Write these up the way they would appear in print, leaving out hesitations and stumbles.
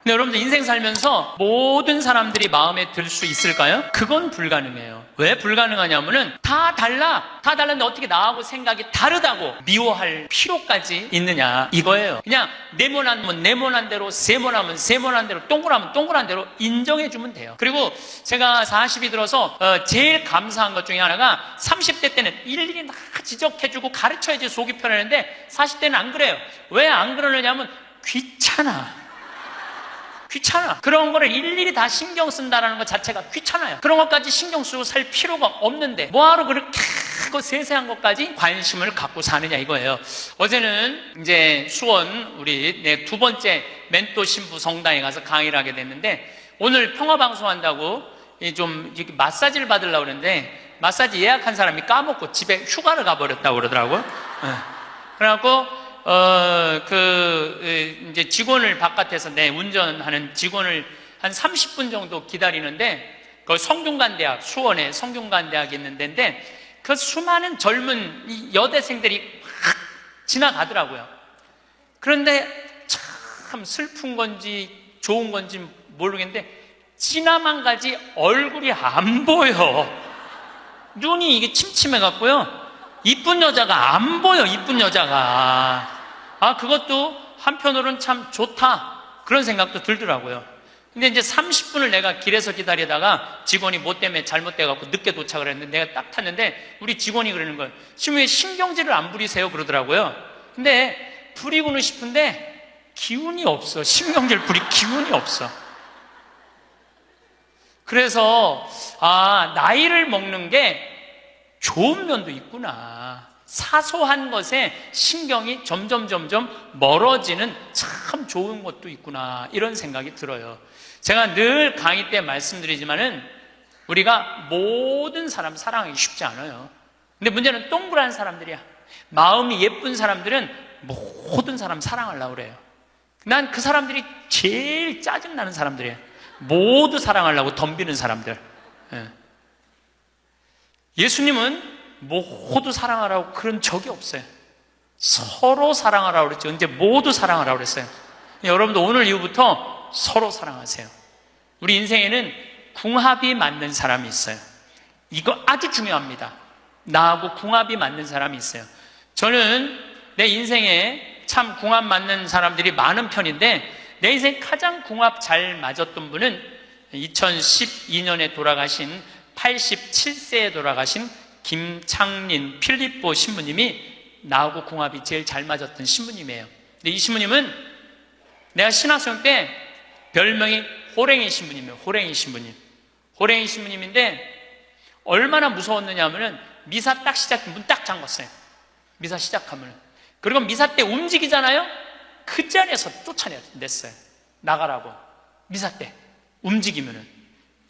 근데 여러분들 인생 살면서 모든 사람들이 마음에 들 수 있을까요? 그건 불가능해요. 왜 불가능하냐면은 다 달랐는데 어떻게 나하고 생각이 다르다고 미워할 필요까지 있느냐 이거예요. 그냥 네모나면 네모난 대로, 세모나면 세모난 대로, 동그라면 동그란 대로 인정해주면 돼요. 그리고 제가 40이 들어서 제일 감사한 것 중에 하나가 30대 때는 일일이 다 지적해주고 가르쳐야지 속이 편했는데 40대는 안 그래요. 왜 안 그러느냐면 귀찮아. 그런 거를 일일이 다 신경 쓴다는 것 자체가 귀찮아요. 그런 것까지 신경 쓰고 살 필요가 없는데 뭐하러 그렇게 크고 세세한 것까지 관심을 갖고 사느냐 이거예요. 어제는 이제 수원 우리 두 번째 멘토 신부 성당에 가서 강의를 하게 됐는데 오늘 평화방송 한다고 좀 이렇게 마사지를 받으려고 그랬는데 마사지 예약한 사람이 까먹고 집에 휴가를 가버렸다고 그러더라고요. 그래갖고 이제 직원을 바깥에서 운전하는 직원을 한 30분 정도 기다리는데, 그 성균관대학, 수원에 성균관대학이 있는 데인데, 그 수많은 젊은 여대생들이 확 지나가더라고요. 그런데 참 슬픈 건지 좋은 건지 모르겠는데, 지나만 가지 얼굴이 안 보여. 눈이 이게 침침해갖고요. 이쁜 여자가 안 보여, 이쁜 여자가. 그것도 한편으로는 참 좋다. 그런 생각도 들더라고요. 근데 이제 30분을 내가 길에서 기다리다가 직원이 뭐 때문에 잘못돼갖고 늦게 도착을 했는데 내가 딱 탔는데 우리 직원이 그러는 거예요. 지금 왜 신경질을 안 부리세요? 그러더라고요. 근데 부리고는 싶은데 기운이 없어. 신경질 부릴 기운이 없어. 그래서, 나이를 먹는 게 좋은 면도 있구나. 사소한 것에 신경이 점점 멀어지는 참 좋은 것도 있구나. 이런 생각이 들어요. 제가 늘 강의 때 말씀드리지만은 우리가 모든 사람 사랑하기 쉽지 않아요. 근데 문제는 동그란 사람들이야. 마음이 예쁜 사람들은 모든 사람 사랑하려고 그래요. 난 그 사람들이 제일 짜증나는 사람들이에요. 모두 사랑하려고 덤비는 사람들. 예수님은 모두 사랑하라고 그런 적이 없어요. 서로 사랑하라고 그랬죠. 이제 모두 사랑하라고 그랬어요. 여러분도 오늘 이후부터 서로 사랑하세요. 우리 인생에는 궁합이 맞는 사람이 있어요. 이거 아주 중요합니다. 나하고 궁합이 맞는 사람이 있어요. 저는 내 인생에 참 궁합 맞는 사람들이 많은 편인데 내 인생 가장 궁합 잘 맞았던 분은 2012년에 돌아가신 87세에 돌아가신 김창린 필립보 신부님이 나하고 궁합이 제일 잘 맞았던 신부님이에요. 근데 이 신부님은 내가 신학생 때 별명이 호랭이 신부님이에요. 호랭이 신부님. 호랭이 신부님인데 얼마나 무서웠느냐 하면은 미사 딱 문 딱 잠궜어요. 미사 시작하면. 그리고 미사 때 움직이잖아요? 그 자리에서 쫓아냈어요. 나가라고. 미사 때 움직이면은.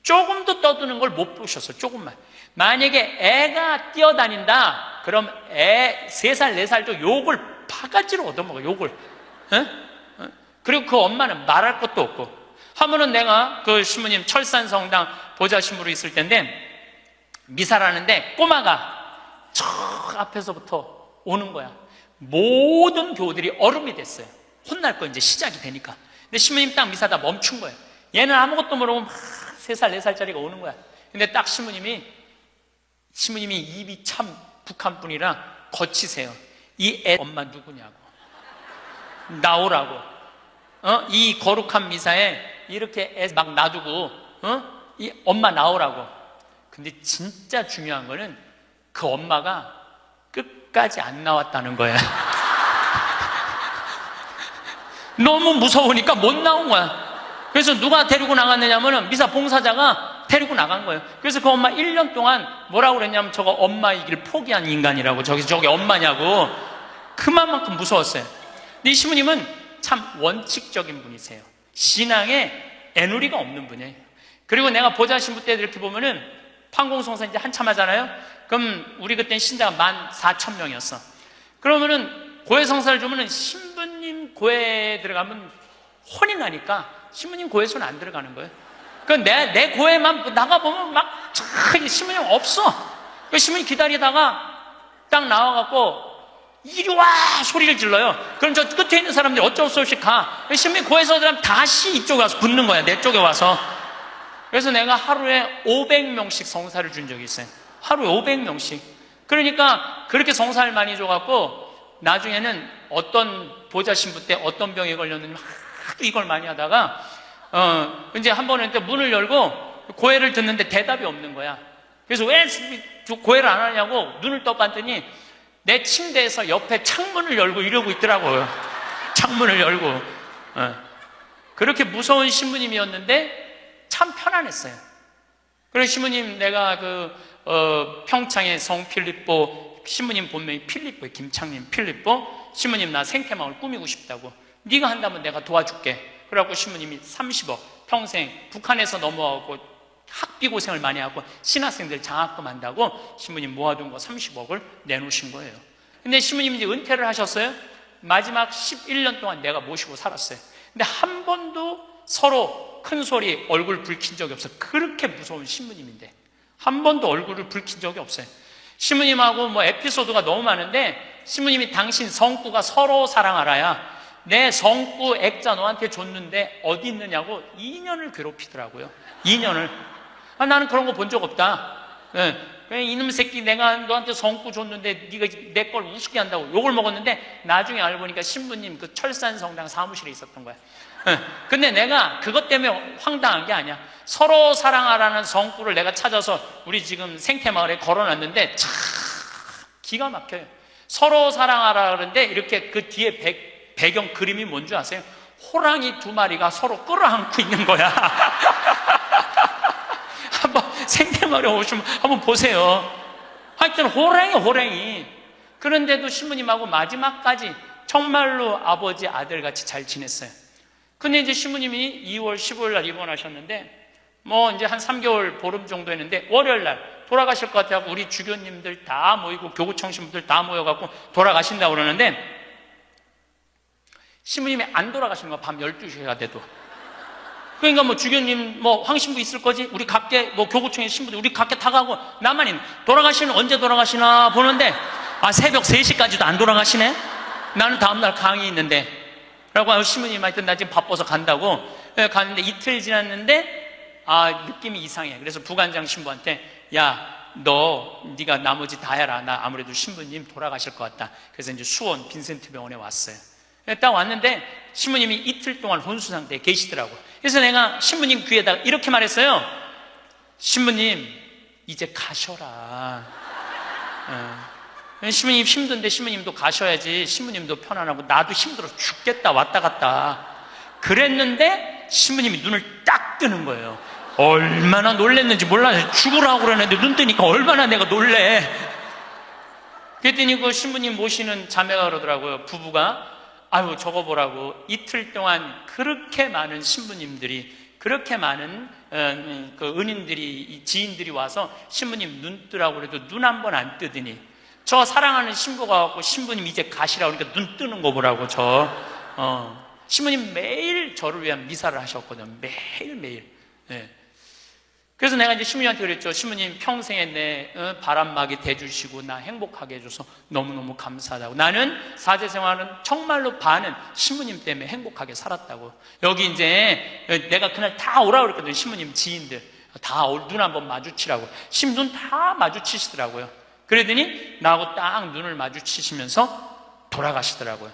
조금도 떠드는 걸 못 보셨어요. 조금만. 만약에 애가 뛰어다닌다 그럼 애 3살 4살도 욕을 바가지로 얻어먹어. 욕을. 그리고 그 엄마는 말할 것도 없고. 하면은 내가 그 신부님 철산성당 보좌 신부로 있을 때인데 미사라는데 꼬마가 저 앞에서부터 오는 거야. 모든 교우들이 얼음이 됐어요. 혼날 거 이제 시작이 되니까. 근데 신부님 딱 미사다 멈춘 거예요. 얘는 아무것도 모르고 막 3살 4살짜리가 오는 거야. 근데 딱 신부님이 입이 참 북한 분이라 거치세요. 이 애 엄마 누구냐고. 나오라고. 이 거룩한 미사에 이렇게 애 막 놔두고 이 엄마 나오라고. 근데 진짜 중요한 거는 그 엄마가 끝까지 안 나왔다는 거야. 너무 무서우니까 못 나온 거야. 그래서 누가 데리고 나갔느냐면은 미사 봉사자가 데리고 나간 거예요. 그래서 그 엄마 1년 동안 뭐라고 그랬냐면 저거 엄마이길 포기한 인간이라고. 저게 엄마냐고. 그만큼 무서웠어요. 근데 이 신부님은 참 원칙적인 분이세요. 신앙에 애누리가 없는 분이에요. 그리고 내가 보좌 신부 때 이렇게 보면은 판공성사 이제 한참 하잖아요. 그럼 우리 그때는 신자가 14,000명이었어. 그러면은 고해 성사를 주면은 신부님 고해에 들어가면 혼이 나니까 신부님 고해소는 안 들어가는 거예요. 그 내 고해만 나가보면 막 신부님 없어. 그 신부님 기다리다가 딱 나와갖고 이리 와! 소리를 질러요. 그럼 저 끝에 있는 사람들이 어쩔 수 없이 가. 신부님 고해서 사람 다시 이쪽에 와서 붙는 거야. 내 쪽에 와서. 그래서 내가 하루에 500명씩 성사를 준 적이 있어요. 하루에 500명씩. 그러니까 그렇게 성사를 많이 줘갖고 나중에는 어떤 보좌 신부 때 어떤 병에 걸렸는지 하도 이걸 많이 하다가 이제 한 번은 문을 열고 고해를 듣는데 대답이 없는 거야. 그래서 왜 고해를 안 하냐고 눈을 떠봤더니 내 침대에서 옆에 창문을 열고 이러고 있더라고요. 창문을 열고. 그렇게 무서운 신부님이었는데 참 편안했어요. 그래서 신부님, 내가 평창의 성 필립보, 신부님 본명이 필립보예요. 김창림 필립보. 신부님, 나 생태마을 꾸미고 싶다고. 네가 한다면 내가 도와줄게. 그래갖고 신부님이 30억 평생 북한에서 넘어가고 학비 고생을 많이 하고 신학생들 장학금 한다고 신부님 모아둔 거 30억을 내놓으신 거예요. 근데 신부님이 이제 은퇴를 하셨어요. 마지막 11년 동안 내가 모시고 살았어요. 근데 한 번도 서로 큰 소리 얼굴 붉힌 적이 없어요. 그렇게 무서운 신부님인데 한 번도 얼굴을 붉힌 적이 없어요. 신부님하고 뭐 에피소드가 너무 많은데 신부님이 당신 성구가 서로 사랑하라야 내 성구 액자 너한테 줬는데 어디 있느냐고 2년을 괴롭히더라고요. 2년을. 나는 그런 거 본 적 없다. 이놈 새끼 내가 너한테 성구 줬는데 네가 내 걸 우습게 한다고 욕을 먹었는데 나중에 알고 보니까 신부님 그 철산성당 사무실에 있었던 거야. 근데 내가 그것 때문에 황당한 게 아니야. 서로 사랑하라는 성구를 내가 찾아서 우리 지금 생태마을에 걸어놨는데 참 기가 막혀요. 서로 사랑하라 그러는데 이렇게 그 뒤에 배경 그림이 뭔지 아세요? 호랑이 2마리가 서로 끌어안고 있는 거야. 한번 생태마을에 오시면 한번 보세요. 하여튼 호랑이. 그런데도 신부님하고 마지막까지 정말로 아버지 아들같이 잘 지냈어요. 근데 이제 신부님이 2월 15일 날 입원하셨는데 뭐 이제 한 3개월 보름 정도 했는데 월요일 날 돌아가실 것 같아서 우리 주교님들 다 모이고 교구청 신부들 다 모여갖고 돌아가신다고 그러는데 신부님이 안 돌아가시는 거야. 밤 12시가 돼도. 그러니까 뭐 주교님 뭐 황신부 있을 거지? 우리 각계 뭐 교구청의 신부들 우리 각계 다 가고 나만 있는. 돌아가시는 언제 돌아가시나 보는데 새벽 3시까지도 안 돌아가시네? 나는 다음날 강의 있는데 라고 신부님 하여튼 나 지금 바빠서 간다고 갔는데 이틀 지났는데 느낌이 이상해. 그래서 부관장 신부한테 네가 나머지 다 해라. 나 아무래도 신부님 돌아가실 것 같다. 그래서 이제 수원 빈센트 병원에 왔어요. 딱 왔는데 신부님이 이틀 동안 혼수 상태에 계시더라고. 그래서 내가 신부님 귀에다가 이렇게 말했어요. 신부님 이제 가셔라. 신부님 힘든데 신부님도 가셔야지. 신부님도 편안하고 나도 힘들어 죽겠다 왔다 갔다 그랬는데 신부님이 눈을 딱 뜨는 거예요. 얼마나 놀랬는지 몰라요. 죽으라고 그러는데 눈 뜨니까 얼마나 내가 놀래. 그랬더니 그 신부님 모시는 자매가 그러더라고요. 부부가 아유 저거 보라고 이틀 동안 그렇게 많은 신부님들이 그렇게 많은 그 은인들이 지인들이 와서 신부님 눈 뜨라고 그래도 눈 한 번 안 뜨더니 저 사랑하는 신부가 와서 신부님 이제 가시라고 그러니까 눈 뜨는 거 보라고 신부님 매일 저를 위한 미사를 하셨거든요. 매일매일. 그래서 내가 이제 신부님한테 그랬죠. 신부님 평생에 내 바람막이 돼주시고 나 행복하게 해줘서 너무너무 감사하다고. 나는 사제생활은 정말로 반은 신부님 때문에 행복하게 살았다고. 여기 이제 내가 그날 다 오라고 그랬거든요. 신부님 지인들 다 눈 한번 마주치라고. 신부님 다 마주치시더라고요. 그러더니 나하고 딱 눈을 마주치시면서 돌아가시더라고요.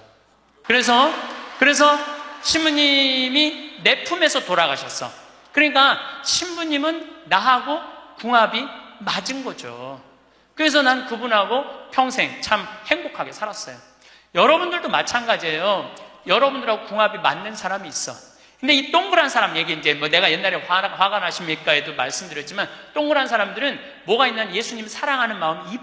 그래서 신부님이 내 품에서 돌아가셨어. 그러니까 신부님은 나하고 궁합이 맞은 거죠. 그래서 난 그분하고 평생 참 행복하게 살았어요. 여러분들도 마찬가지예요. 여러분들하고 궁합이 맞는 사람이 있어. 근데 이 동그란 사람 얘기 이제 뭐 내가 옛날에 화가 나십니까에도 말씀드렸지만 동그란 사람들은 뭐가 있냐면 예수님 사랑하는 마음이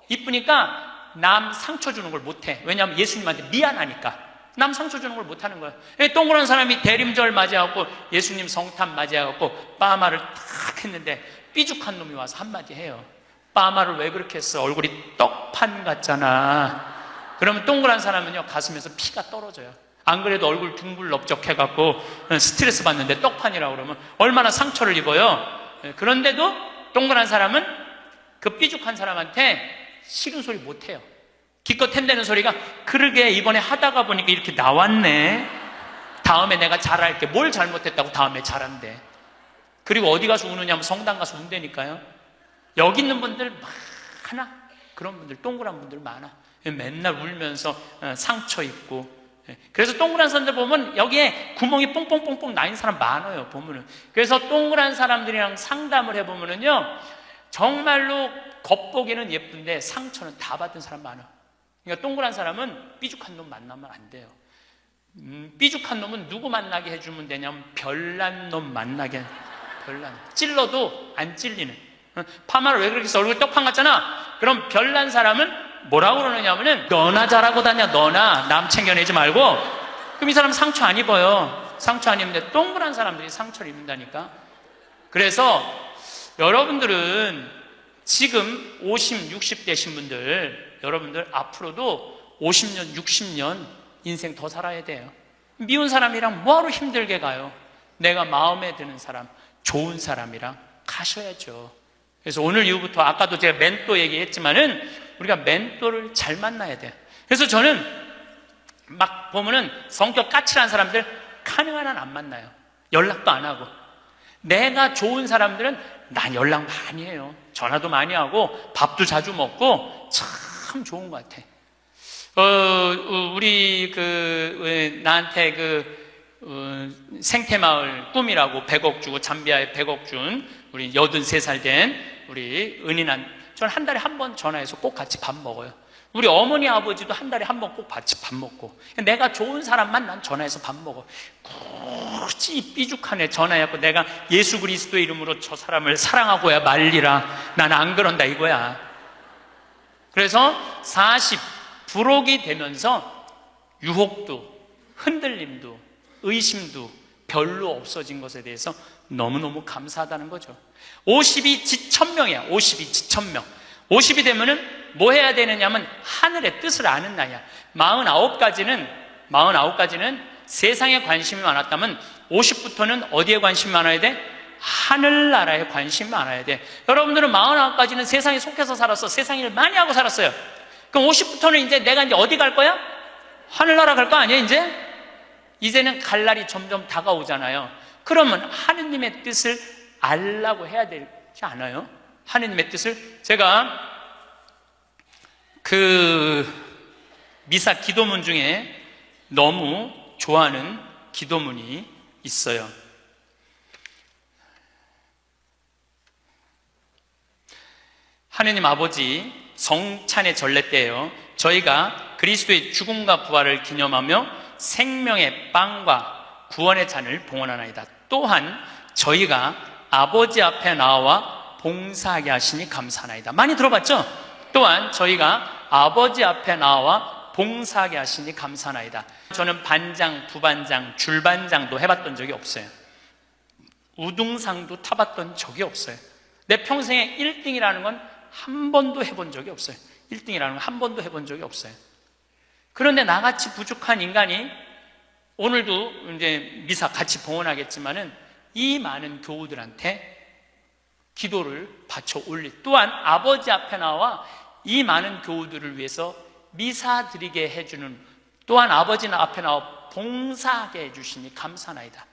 이쁘니까 남 상처 주는 걸 못해. 왜냐하면 예수님한테 미안하니까. 남 상처 주는 걸 못하는 거야. 동그란 사람이 대림절 맞이하고 예수님 성탄 맞이하고 빠마를 탁 했는데 삐죽한 놈이 와서 한마디 해요. 빠마를 왜 그렇게 했어? 얼굴이 떡판 같잖아. 그러면 동그란 사람은요 가슴에서 피가 떨어져요. 안 그래도 얼굴 둥글럽적해갖고 스트레스 받는데 떡판이라고 그러면 얼마나 상처를 입어요. 그런데도 동그란 사람은 그 삐죽한 사람한테 싫은 소리 못해요. 기껏 햄되는 소리가, 그러게 이번에 하다가 보니까 이렇게 나왔네. 다음에 내가 잘할게. 뭘 잘못했다고 다음에 잘한대. 그리고 어디 가서 우느냐면 성당 가서 운다니까요. 여기 있는 분들 많아. 그런 분들, 동그란 분들 많아. 맨날 울면서 상처 입고. 그래서 동그란 사람들 보면 여기에 구멍이 뽕뽕뽕뽕 나인 사람 많아요, 보면은. 그래서 동그란 사람들이랑 상담을 해보면은요, 정말로 겉보기는 예쁜데 상처는 다 받은 사람 많아. 그러니까 동그란 사람은 삐죽한 놈 만나면 안 돼요. 삐죽한 놈은 누구 만나게 해주면 되냐면 별난 놈 만나게. 별난. 찔러도 안 찔리는. 파마를 왜 그렇게 해서 얼굴 떡판 같잖아. 그럼 별난 사람은 뭐라고 그러느냐면은, 너나 잘하고 다녀, 너나 남 챙겨내지 말고. 그럼 이 사람 상처 안 입어요. 상처 안 입는데 동그란 사람들이 상처를 입는다니까. 그래서 여러분들은 지금 50, 60 되신 분들, 여러분들 앞으로도 50년, 60년 인생 더 살아야 돼요. 미운 사람이랑 뭐하러 힘들게 가요? 내가 마음에 드는 사람, 좋은 사람이랑 가셔야죠. 그래서 오늘 이후부터, 아까도 제가 멘토 얘기했지만은, 우리가 멘토를 잘 만나야 돼요. 그래서 저는 막 보면은 성격 까칠한 사람들 가능한 한 안 만나요. 연락도 안 하고. 내가 좋은 사람들은 난 연락 많이 해요. 전화도 많이 하고 밥도 자주 먹고 참 좋은 것 같아. 우리 나한테 생태마을 꿈이라고 100억 주고, 잠비아에 100억 준 우리 83살 된 우리 은인한, 저는 한 달에 한 번 전화해서 꼭 같이 밥 먹어요. 우리 어머니 아버지도 한 달에 한 번 꼭 같이 밥 먹고. 내가 좋은 사람만 난 전화해서 밥 먹어. 굳이 삐죽한 애 전화해갖고 내가 예수 그리스도 이름으로 저 사람을 사랑하고야 말리라, 난 안 그런다 이거야. 그래서 40 부록이 되면서 유혹도 흔들림도 의심도 별로 없어진 것에 대해서 너무너무 감사하다는 거죠. 50이 지천명이야. 50이 지천명. 50이 되면은 뭐 해야 되느냐면 하늘의 뜻을 아는 나이야. 49가지는 세상에 관심이 많았다면 50부터는 어디에 관심이 많아야 돼? 하늘나라에 관심이 많아야 돼. 여러분들은 49까지는 세상에 속해서 살았어. 세상 일을 많이 하고 살았어요. 그럼 50부터는 이제 내가 이제 어디 갈 거야? 하늘나라 갈 거 아니야, 이제? 이제는 갈 날이 점점 다가오잖아요. 그러면 하느님의 뜻을 알라고 해야 되지 않아요? 하느님의 뜻을. 제가 미사 기도문 중에 너무 좋아하는 기도문이 있어요. 하느님 아버지, 성찬의 전례 때예요. 저희가 그리스도의 죽음과 부활을 기념하며 생명의 빵과 구원의 잔을 봉헌하나이다. 또한 저희가 아버지 앞에 나와 봉사하게 하시니 감사하나이다. 많이 들어봤죠? 또한 저희가 아버지 앞에 나와 봉사하게 하시니 감사하나이다. 저는 반장, 부반장, 줄반장도 해봤던 적이 없어요. 우등상도 타봤던 적이 없어요. 내 평생에 1등이라는 건 한 번도 해본 적이 없어요. 1등이라는 건 한 번도 해본 적이 없어요. 그런데 나같이 부족한 인간이, 오늘도 이제 미사 같이 봉헌하겠지만은 이 많은 교우들한테 기도를 바쳐 올리, 또한 아버지 앞에 나와 이 많은 교우들을 위해서 미사 드리게 해주는, 또한 아버지 앞에 나와 봉사하게 해주시니 감사나이다.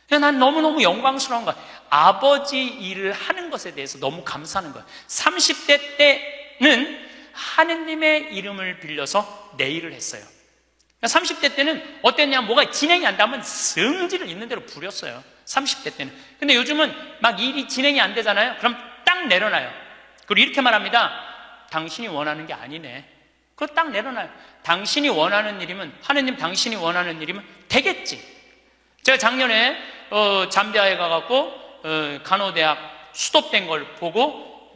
난 너무너무 영광스러운 거야. 아버지 일을 하는 것에 대해서 너무 감사하는 거야. 30대 때는 하느님의 이름을 빌려서 내 일을 했어요. 30대 때는 어땠냐면 뭐가 진행이 안 되면 성질을 있는 대로 부렸어요. 30대 때는. 근데 요즘은 막 일이 진행이 안 되잖아요. 그럼 딱 내려놔요. 그리고 이렇게 말합니다. 당신이 원하는 게 아니네. 그거 딱 내려놔요. 당신이 원하는 일이면, 하느님 당신이 원하는 일이면 되겠지. 제가 작년에 잠비아에 가갖고 간호대학 수도된 걸 보고,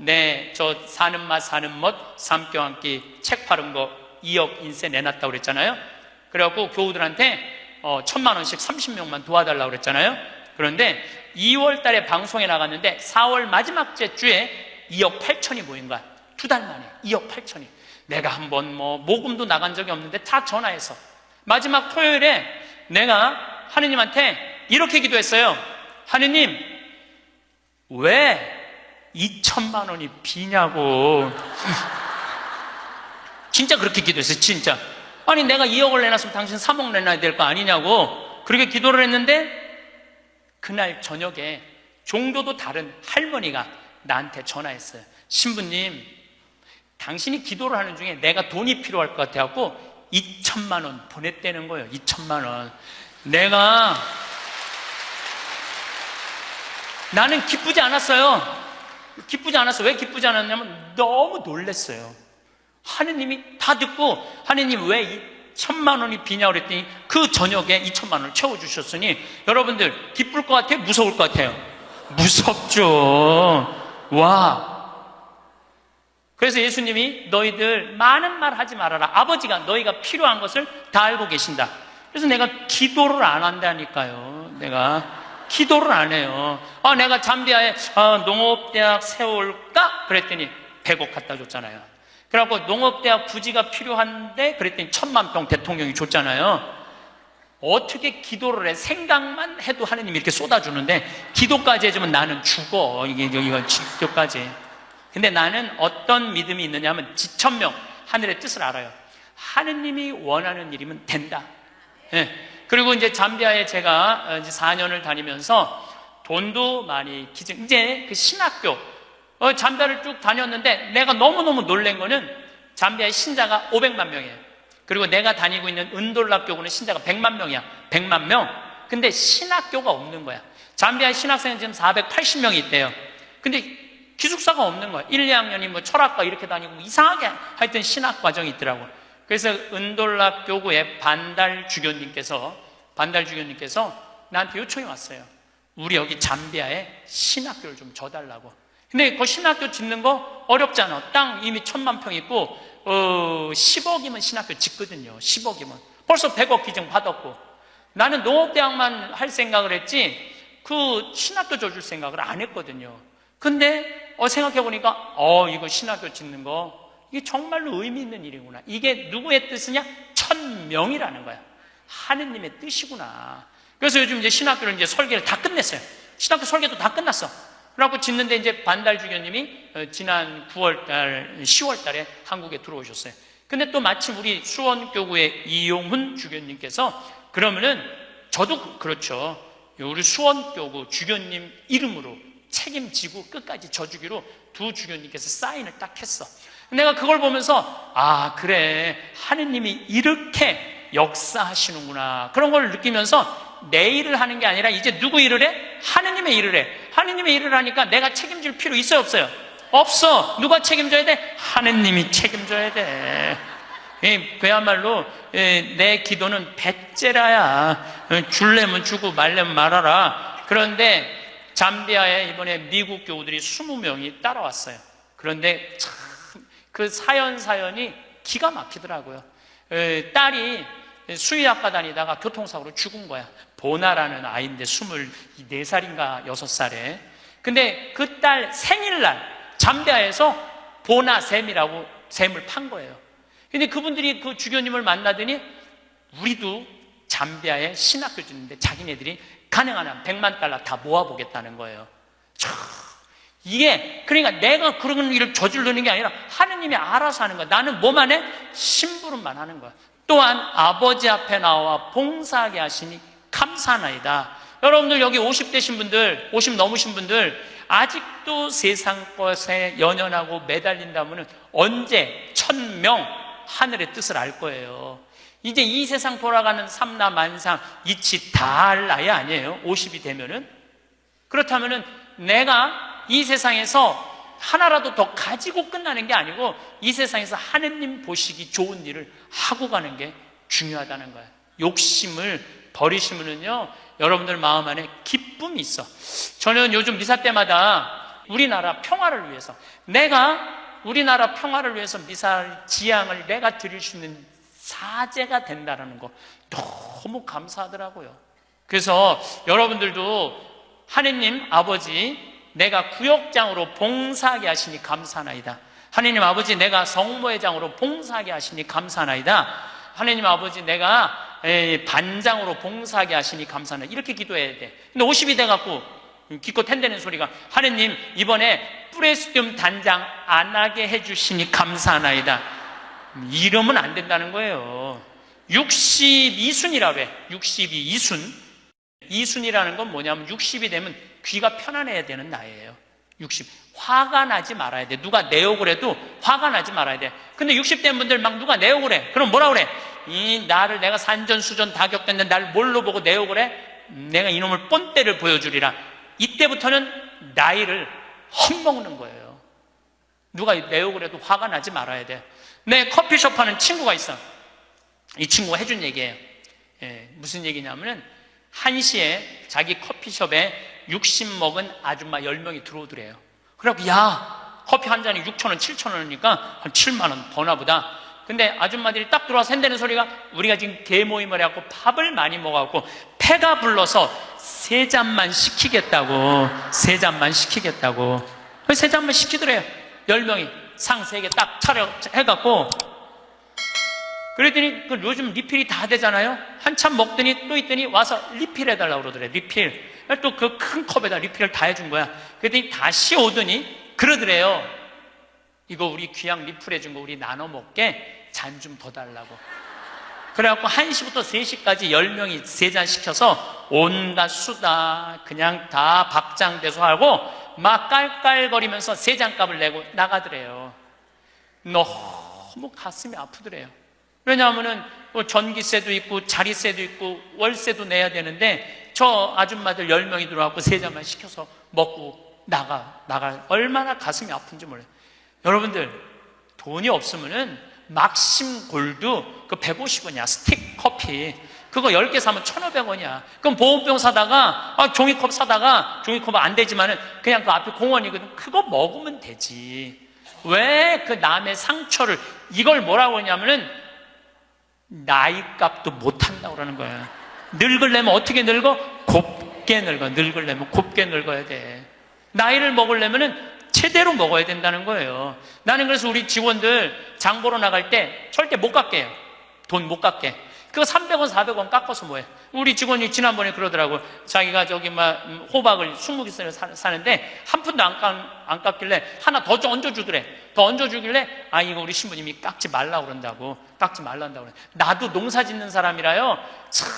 저 사는 맛 사는 멋 삶겨 한끼 책 파는 거 2억 인세 내놨다고 그랬잖아요. 그래갖고 교우들한테 1,000만 원씩 30명만 도와달라고 그랬잖아요. 그런데 2월 달에 방송에 나갔는데 4월 마지막 주에 2억 8천이 모인 거야. 2달 만에 2억 8천이. 내가 한번 모금도 나간 적이 없는데 다 전화해서 마지막 토요일에 내가 하느님한테 이렇게 기도했어요. 하느님, 왜 2천만 원이 비냐고. 진짜 그렇게 기도했어요. 진짜. 아니 내가 2억을 내놨으면 당신 3억 내놔야 될 거 아니냐고 그렇게 기도를 했는데, 그날 저녁에 종교도 다른 할머니가 나한테 전화했어요. 신부님, 당신이 기도를 하는 중에 내가 돈이 필요할 것 같아갖고 2천만 원 보냈다는 거예요. 2천만 원. 나는 기쁘지 않았어요. 기쁘지 않았어. 왜 기쁘지 않았냐면 너무 놀랐어요. 하느님이 다 듣고, 하느님 왜 2천만 원이 비냐고 그랬더니 그 저녁에 2천만 원을 채워주셨으니, 여러분들 기쁠 것 같아요? 무서울 것 같아요? 무섭죠. 와. 그래서 예수님이 너희들 많은 말 하지 말아라. 아버지가 너희가 필요한 것을 다 알고 계신다. 그래서 내가 기도를 안 한다니까요. 내가 기도를 안 해요. 내가 잠비아에 농업대학 세울까? 그랬더니 100억 갖다 줬잖아요. 그래갖고 농업대학 부지가 필요한데 그랬더니 1000만 평 대통령이 줬잖아요. 어떻게 기도를 해? 생각만 해도 하느님이 이렇게 쏟아주는데 기도까지 해주면 나는 죽어. 이건 기도까지. 근데 나는 어떤 믿음이 있느냐 하면 지천명, 하늘의 뜻을 알아요. 하느님이 원하는 일이면 된다. 네. 그리고 이제 잠비아에 제가 이제 4년을 다니면서 돈도 많이 이제 그 신학교, 잠비아를 쭉 다녔는데 내가 너무너무 놀란 거는 잠비아의 신자가 500만 명이에요. 그리고 내가 다니고 있는 은돌라 교구는 신자가 100만 명이야. 100만 명. 근데 신학교가 없는 거야. 잠비아의 신학생은 지금 480명이 있대요. 근데 기숙사가 없는 거야. 1, 2학년이 뭐 철학과 이렇게 다니고 이상하게 하여튼 신학 과정이 있더라고. 그래서 은돌라 교구의 반달 주교님께서 나한테 요청이 왔어요. 우리 여기 잠비아에 신학교를 좀 줘달라고. 근데 그 신학교 짓는 거 어렵잖아. 땅 이미 1000만 평 있고 10억이면 신학교 짓거든요. 10억이면 벌써 100억 기증 받았고, 나는 농업대학만 할 생각을 했지 그 신학교 줘줄 생각을 안 했거든요. 근데 생각해보니까 이거 신학교 짓는 거 이게 정말로 의미 있는 일이구나. 이게 누구의 뜻이냐? 1000명이라는 거야. 하느님의 뜻이구나. 그래서 요즘 이제 신학교를 이제 설계를 다 끝냈어요. 신학교 설계도 다 끝났어. 그래갖고 짓는데 이제 반달 주교님이 지난 9월달, 10월달에 한국에 들어오셨어요. 근데 또 마침 우리 수원교구의 이용훈 주교님께서 그러면은 저도 그렇죠. 우리 수원교구 주교님 이름으로 책임지고 끝까지 져주기로 두 주교님께서 사인을 딱 했어. 내가 그걸 보면서 그래, 하느님이 이렇게 역사하시는구나, 그런 걸 느끼면서 내 일을 하는 게 아니라 이제 누구 일을 해? 하느님의 일을 해. 하느님의 일을 하니까 내가 책임질 필요 있어요, 없어요? 없어. 누가 책임져야 돼? 하느님이 책임져야 돼. 그야말로 내 기도는 배째라야. 줄래면 주고 말래면 말아라. 그런데 잠비아에 이번에 미국 교우들이 20명이 따라왔어요. 그런데 참 그 사연이 기가 막히더라고요. 딸이 수의학과 다니다가 교통사고로 죽은 거야. 보나라는 아이인데 24살인가 6살에. 근데 그 딸 생일날 잠비아에서 보나샘이라고 샘을 판 거예요. 근데 그분들이 그 주교님을 만나더니 우리도 잠비아에 신학교 짓는데 자기네들이 가능한 한 100만 달러 다 모아보겠다는 거예요. 이게 그러니까 내가 그런 일을 저지르는 게 아니라 하느님이 알아서 하는 거야. 나는 뭐만 해? 심부름만 하는 거야. 또한 아버지 앞에 나와 봉사하게 하시니 감사하나이다. 여러분들 여기 50 되신 분들, 50 넘으신 분들 아직도 세상 것에 연연하고 매달린다면 언제 1000명 하늘의 뜻을 알 거예요. 이제 이 세상 돌아가는 삼라 만상 이치 다 할 나이 아니에요? 50이 되면은. 그렇다면은 내가 이 세상에서 하나라도 더 가지고 끝나는 게 아니고 이 세상에서 하느님 보시기 좋은 일을 하고 가는 게 중요하다는 거예요. 욕심을 버리시면은요, 여러분들 마음 안에 기쁨이 있어. 저는 요즘 미사 때마다 우리나라 평화를 위해서, 내가 우리나라 평화를 위해서 미사 지향을 내가 드릴 수 있는 사제가 된다는 거 너무 감사하더라고요. 그래서 여러분들도 하느님 아버지, 내가 구역장으로 봉사하게 하시니 감사하나이다. 하느님 아버지, 내가 성모회장으로 봉사하게 하시니 감사하나이다. 하느님 아버지, 내가 반장으로 봉사하게 하시니 감사하나이다. 이렇게 기도해야 돼. 근데 50이 돼갖고 기껏 텐대는 소리가, 하느님 이번에 프레스티움 단장 안 하게 해주시니 감사하나이다. 이러면 안 된다는 거예요. 62순이라고 해. 62, 이순. 이순이라는 건 뭐냐면 60이 되면 귀가 편안해야 되는 나이예요. 60. 화가 나지 말아야 돼. 누가 내 욕을 해도 화가 나지 말아야 돼. 근데 60 된 분들 막 누가 내 욕을 해. 그럼 뭐라 그래? 나를 내가 산전수전 다 겪었는데 날 뭘로 보고 내 욕을 해? 내가 이놈을 뻔때를 보여주리라. 이때부터는 나이를 헛먹는 거예요. 누가 내 욕을 해도 화가 나지 말아야 돼. 내 커피숍 하는 친구가 있어. 이 친구가 해준 얘기예요. 무슨 얘기냐면은 1시에 자기 커피숍에 60 먹은 아줌마 10명이 들어오더래요. 그래갖고 야, 커피 한 잔이 6,000원, 7,000원이니까 한 7만 원 버나 보다. 근데 아줌마들이 딱 들어와서 한다는 소리가 우리가 지금 개모임을 해갖고 밥을 많이 먹어갖고 패가 불러서 3잔만 시키겠다고. 3잔만 시키겠다고. 그래서 3잔만 시키더래요. 10명이 상 3개 딱 차려 해갖고. 그랬더니 요즘 리필이 다 되잖아요. 한참 먹더니 또 있더니 와서 리필 해달라고 그러더래. 리필. 또 그 큰 컵에다 리필을 다 해준 거야. 그랬더니 다시 오더니 그러더래요. 이거 우리 귀양 리필 해준 거 우리 나눠 먹게 잔 좀 더 달라고. 그래갖고 1시부터 3시까지 10명이 3잔 시켜서 온갖 수다 그냥 다 박장대소 하고 막 깔깔거리면서 3잔 값을 내고 나가더래요. 너무 가슴이 아프더래요. 왜냐하면은 전기세도 있고 자리세도 있고 월세도 내야 되는데 저 아줌마들 10명이 들어와갖고 3잔만 시켜서 먹고 나가 얼마나 가슴이 아픈지 몰라요. 여러분들 돈이 없으면은 막심 골드 그 150원이야. 스틱 커피 그거 10개 사면 1,500원이야. 그럼 보온병 사다가 종이컵 사다가 종이컵은 안 되지만은 그냥 그 앞에 공원이거든. 그거 먹으면 되지. 왜 그 남의 상처를 이걸 뭐라고 하냐면은 나이값도 못한다고 그러는 거야. 늙으려면 어떻게 늙어? 곱게 늙어. 늙으려면 곱게 늙어야 돼. 나이를 먹으려면은 제대로 먹어야 된다는 거예요. 나는 그래서 우리 직원들 장 보러 나갈 때 절대 못 깎게 해요. 돈 못 깎게. 그거 300원, 400원 깎아서 뭐해? 우리 직원이 지난번에 그러더라고. 자기가 저기 막 호박을 20개 사는데 한 푼도 안 깎길래 하나 더 얹어주더래. 더 얹어주길래 이거 우리 신부님이 깎지 말라고 그런다고. 깎지 말란다고 그래. 나도 농사 짓는 사람이라요. 참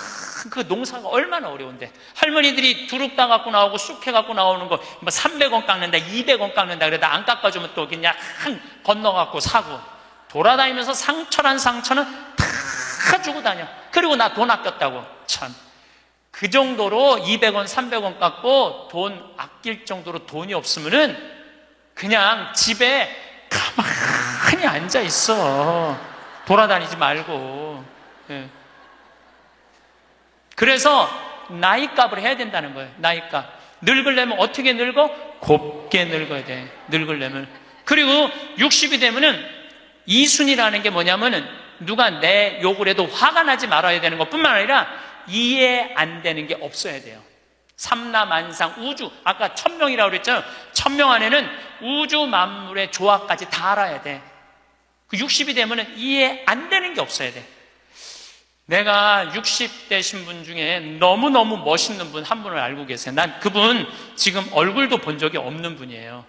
그 농사가 얼마나 어려운데. 할머니들이 두릅 따 갖고 나오고 쑥해 갖고 나오는 거 300원 깎는다, 200원 깎는다 그러다 안 깎아주면 또 그냥 건너 갖고 사고 돌아다니면서 상처는 다 주고 다녀. 그리고 나 돈 아꼈다고. 참. 그 정도로 200원, 300원 깎고 돈 아낄 정도로 돈이 없으면은 그냥 집에 가만히 앉아 있어. 돌아다니지 말고. 그래서 나이값을 해야 된다는 거예요. 나이값. 늙으려면 어떻게 늙어? 곱게 늙어야 돼. 늙으려면. 그리고 60이 되면은 이순이라는 게 뭐냐면은 누가 내 욕을 해도 화가 나지 말아야 되는 것뿐만 아니라 이해 안 되는 게 없어야 돼요. 삼라만상 우주, 아까 1000명이라고 그랬잖아요. 1000명 안에는 우주 만물의 조화까지 다 알아야 돼. 그 60이 되면은 이해 안 되는 게 없어야 돼. 내가 60대 신분 중에 너무너무 멋있는 분 한 분을 알고 계세요. 난 그분 지금 얼굴도 본 적이 없는 분이에요.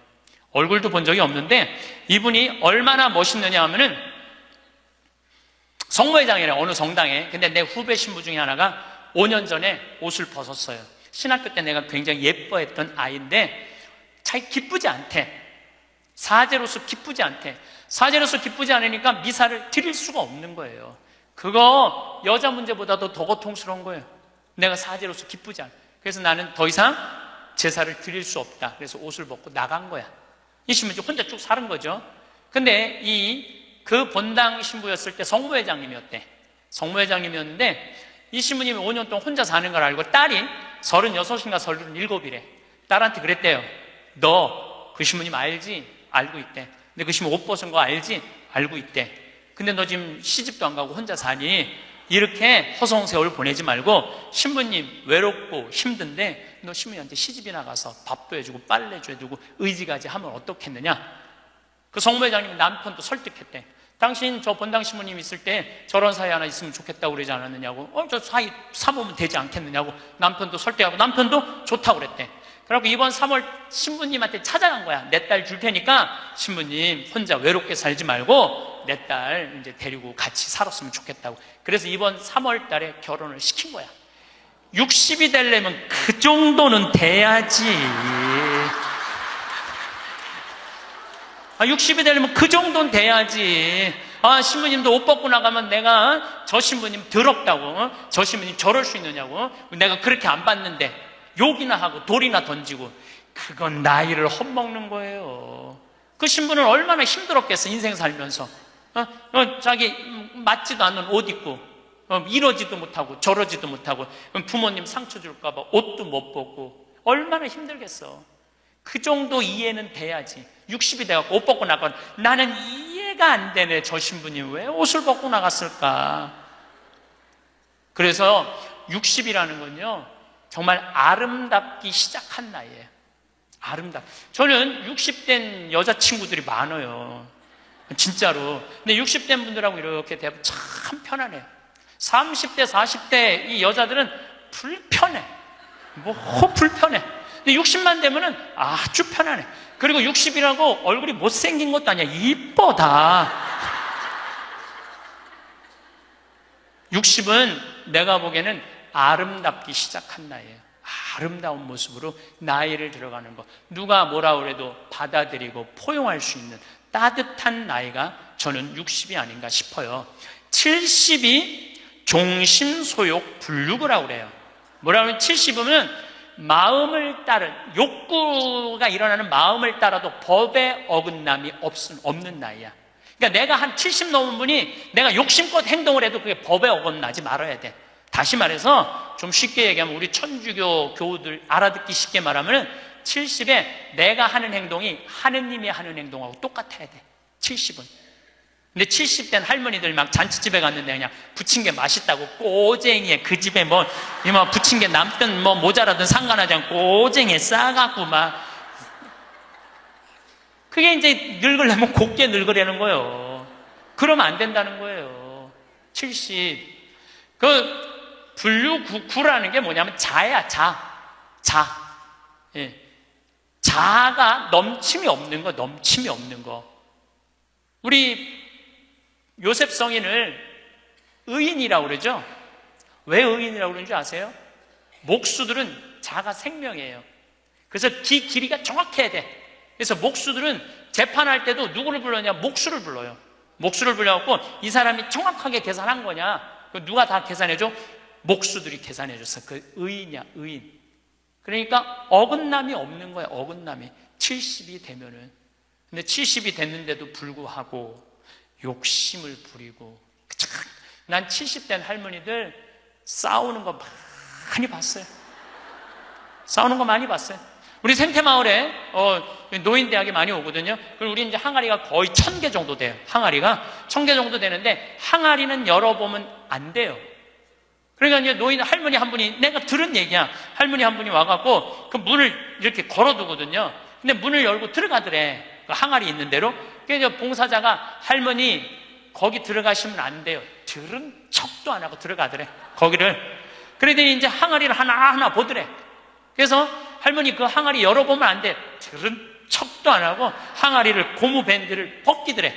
얼굴도 본 적이 없는데 이분이 얼마나 멋있느냐 하면은 성모회장이래, 어느 성당에. 근데 내 후배 신부 중에 하나가 5년 전에 옷을 벗었어요. 신학교 때 내가 굉장히 예뻐했던 아이인데 잘 기쁘지 않대. 사제로서 기쁘지 않대. 사제로서 기쁘지 않으니까 미사를 드릴 수가 없는 거예요. 그거 여자 문제보다도 더 고통스러운 거예요. 내가 사제로서 기쁘지 않아. 그래서 나는 더 이상 제사를 드릴 수 없다. 그래서 옷을 벗고 나간 거야. 이 신부 혼자 쭉 사는 거죠. 근데 그 본당 신부였을 때 성모회장님이었대. 성모회장님이었는데 이 신부님이 5년 동안 혼자 사는 걸 알고 딸이 36인가 37이래. 딸한테 그랬대요. 너 그 신부님 알지? 알고 있대. 근데 그 신부 옷 벗은 거 알지? 알고 있대. 근데 너 지금 시집도 안 가고 혼자 사니 이렇게 허송세월 보내지 말고 신부님 외롭고 힘든데 너 신부님한테 시집이나 가서 밥도 해주고 빨래도 해주고 의지가지 하면 어떻겠느냐. 그 성모회장님 남편도 설득했대. 당신 저 본당 신부님 있을 때 저런 사이 하나 있으면 좋겠다고 그러지 않았느냐고. 저 사이 사모면 되지 않겠느냐고. 남편도 설득하고 남편도 좋다고 그랬대. 그래갖고 이번 3월 신부님한테 찾아간 거야. 내 딸 줄 테니까 신부님 혼자 외롭게 살지 말고 나도 내 딸 이제 데리고 같이 살았으면 좋겠다고. 그래서 이번 3월 달에 결혼을 시킨 거야. 60이 되려면 그 정도는 돼야지. 60이 되려면 그 정도는 돼야지. 신부님도 옷 벗고 나가면 내가 저 신부님 더럽다고, 저 신부님 저럴 수 있느냐고, 내가 그렇게 안 봤는데 욕이나 하고 돌이나 던지고, 그건 나이를 헛먹는 거예요. 그 신부는 얼마나 힘들었겠어, 인생 살면서. 자기 맞지도 않는 옷 입고, 이러지도 못하고 저러지도 못하고, 부모님 상처 줄까봐 옷도 못 벗고, 얼마나 힘들겠어. 그 정도 이해는 돼야지. 60이 돼갖고 옷 벗고 나가면 나는 이해가 안 되네. 저 신부님 왜 옷을 벗고 나갔을까? 그래서 60이라는 건요, 정말 아름답기 시작한 나이예요. 저는 60된 여자친구들이 많아요. 진짜로. 근데 60된 분들하고 이렇게 대하면 참 편안해요. 30대, 40대 이 여자들은 불편해. 불편해. 근데 60만 되면은 아주 편안해. 그리고 60이라고 얼굴이 못생긴 것도 아니야. 이뻐, 다. 60은 내가 보기에는 아름답기 시작한 나이예요. 아름다운 모습으로 나이를 들어가는 것. 누가 뭐라 그래도 받아들이고 포용할 수 있는 따뜻한 나이가 저는 60이 아닌가 싶어요. 70이 종심소욕 불육이라고 그래요. 뭐라고 하면 70이면 마음을 따른, 욕구가 일어나는 마음을 따라도 법의 어긋남이 없는 나이야. 그러니까 내가 한 70 넘은 분이 내가 욕심껏 행동을 해도 그게 법에 어긋나지 말아야 돼. 다시 말해서 좀 쉽게 얘기하면 우리 천주교 교우들 알아듣기 쉽게 말하면 70에 내가 하는 행동이 하느님이 하는 행동하고 똑같아야 돼. 70은. 근데 70된 할머니들 막 잔치집에 갔는데 그냥 부친 게 맛있다고 꼬쟁이에 그 집에 뭐 부친 게 남든 뭐 모자라든 상관하지 않고 꼬쟁이에 싸갖고 막, 그게 이제 늙으려면 곱게 늙으려는 거예요. 그러면 안 된다는 거예요. 70. 불류구라는 게 뭐냐면 자야, 자. 예. 자가 넘침이 없는 거. 우리 요셉 성인을 의인이라고 그러죠? 왜 의인이라고 그러는지 아세요? 목수들은 자가 생명이에요. 그래서 길이가 정확해야 돼. 그래서 목수들은 재판할 때도 누구를 불러냐? 목수를 불러요. 목수를 불러갖고 이 사람이 정확하게 계산한 거냐? 누가 다 계산해줘? 목수들이 계산해줬어. 그 의인이야, 의인. 그러니까 어긋남이 없는 거야, 어긋남이. 70이 되면은. 근데 70이 됐는데도 불구하고 욕심을 부리고. 난 70된 할머니들 싸우는 거 많이 봤어요. 우리 생태마을에 노인대학이 많이 오거든요. 그리고 우리 이제 항아리가 거의 1000개 정도 돼요. 항아리가 1000개 정도 되는데 항아리는 열어보면 안 돼요. 그러니까 이제 노인 할머니 한 분이, 내가 들은 얘기야. 할머니 한 분이 와갖고 그 문을 이렇게 걸어두거든요. 근데 문을 열고 들어가더래. 그 항아리 있는 대로. 그래서 봉사자가 할머니 거기 들어가시면 안 돼요. 들은 척도 안 하고 들어가더래. 거기를. 그러더니 이제 항아리를 하나하나 보더래. 그래서 할머니 그 항아리 열어보면 안 돼. 들은 척도 안 하고 항아리를 고무 밴드를 벗기더래.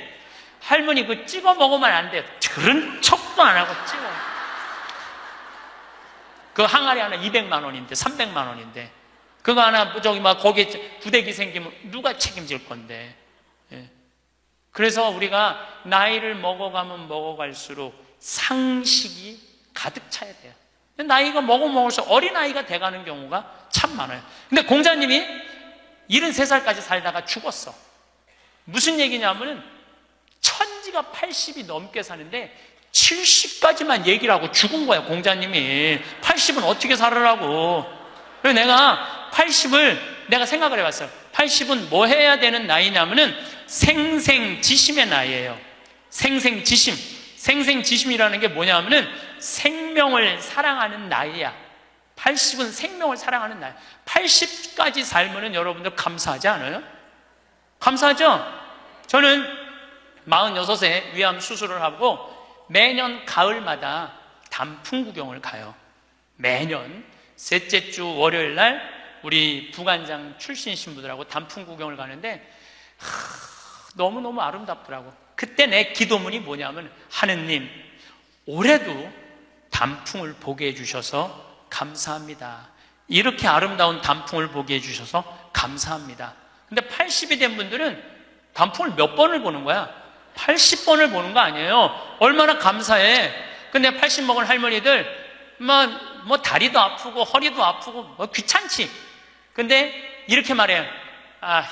할머니 그 찍어 먹으면 안 돼. 들은 척도 안 하고 찍어. 그 항아리 하나 200만 원인데 300만 원인데 그거 하나 거기에 구데기 생기면 누가 책임질 건데. 예. 그래서 우리가 나이를 먹어가면 먹어갈수록 상식이 가득 차야 돼요. 나이가 먹을수록 어린아이가 돼가는 경우가 참 많아요. 근데 공자님이 73살까지 살다가 죽었어. 무슨 얘기냐면은 천지가 80이 넘게 사는데 70까지만 얘기를 하고 죽은 거야, 공자님이. 80은 어떻게 살으라고. 그래서 내가 80을 내가 생각을 해봤어요. 80은 뭐 해야 되는 나이냐면은 생생지심의 나이예요. 생생지심. 생생지심이라는 게 뭐냐면은 생명을 사랑하는 나이야. 80은 생명을 사랑하는 나이. 80까지 살면은 여러분들 감사하지 않아요? 감사하죠? 저는 46세 위암 수술을 하고 매년 가을마다 단풍 구경을 가요. 매년 셋째 주 월요일 날 우리 부관장 출신 신부들하고 단풍 구경을 가는데 너무너무 아름답더라고. 그때 내 기도문이 뭐냐면, 하느님, 올해도 단풍을 보게 해주셔서 감사합니다. 이렇게 아름다운 단풍을 보게 해주셔서 감사합니다. 근데 80이 된 분들은 단풍을 몇 번을 보는 거야? 80번을 보는 거 아니에요. 얼마나 감사해. 근데 80 먹은 할머니들 뭐 다리도 아프고 허리도 아프고 뭐 귀찮지. 근데 이렇게 말해요. 아,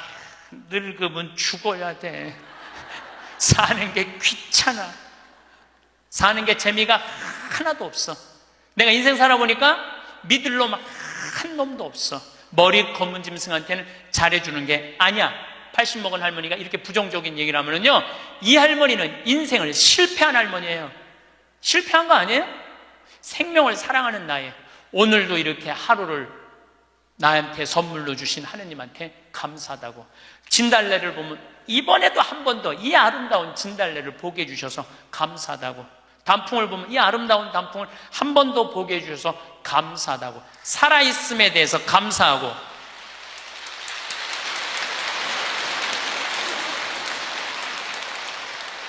늙으면 죽어야 돼. 사는 게 귀찮아. 사는 게 재미가 하나도 없어. 내가 인생 살아보니까 믿을 놈 한 놈도 없어. 머리 검은 짐승한테는 잘해주는 게 아니야. 80 먹은 할머니가 이렇게 부정적인 얘기를 하면은요, 이 할머니는 인생을 실패한 할머니예요. 실패한 거 아니에요? 생명을 사랑하는 나에 오늘도 이렇게 하루를 나한테 선물로 주신 하느님한테 감사하다고. 진달래를 보면 이번에도 한 번 더 이 아름다운 진달래를 보게 해주셔서 감사하다고. 단풍을 보면 이 아름다운 단풍을 한 번 더 보게 해주셔서 감사하다고. 살아있음에 대해서 감사하고,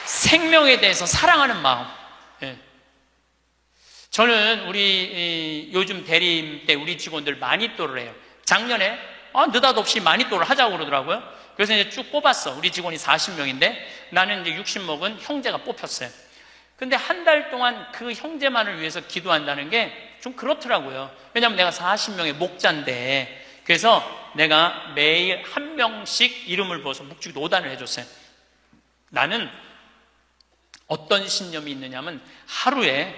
생명에 대해서 사랑하는 마음. 예. 저는 우리 요즘 대리임 때 우리 직원들 마니또를 해요. 작년에 느닷없이 마니또를 하자고 그러더라고요. 그래서 이제 쭉 뽑았어. 우리 직원이 40명인데 나는 이제 60 먹은 형제가 뽑혔어요. 근데 한 달 동안 그 형제만을 위해서 기도한다는 게 좀 그렇더라고요. 왜냐하면 내가 40명의 목자인데, 그래서 내가 매일 한 명씩 이름을 부어서 묵주기도 5단을 해줬어요. 나는 어떤 신념이 있느냐면, 하루에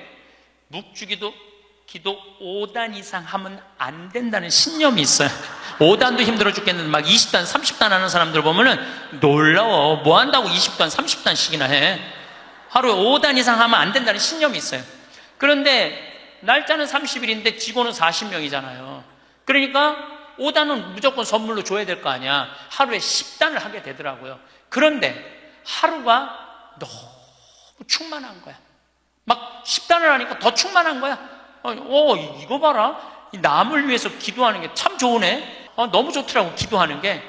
묵주기도 기도 5단 이상 하면 안 된다는 신념이 있어요. 5단도 힘들어 죽겠는데 막 20단, 30단 하는 사람들 보면은 놀라워. 뭐 한다고 20단, 30단씩이나 해. 하루에 5단 이상 하면 안 된다는 신념이 있어요. 그런데 날짜는 30일인데 직원은 40명이잖아요. 그러니까 5단은 무조건 선물로 줘야 될 거 아니야. 하루에 10단을 하게 되더라고요. 그런데 하루가 너무 충만한 거야. 막 10단을 하니까 더 충만한 거야. 이거 봐라. 남을 위해서 기도하는 게 참 좋으네. 너무 좋더라고, 기도하는 게.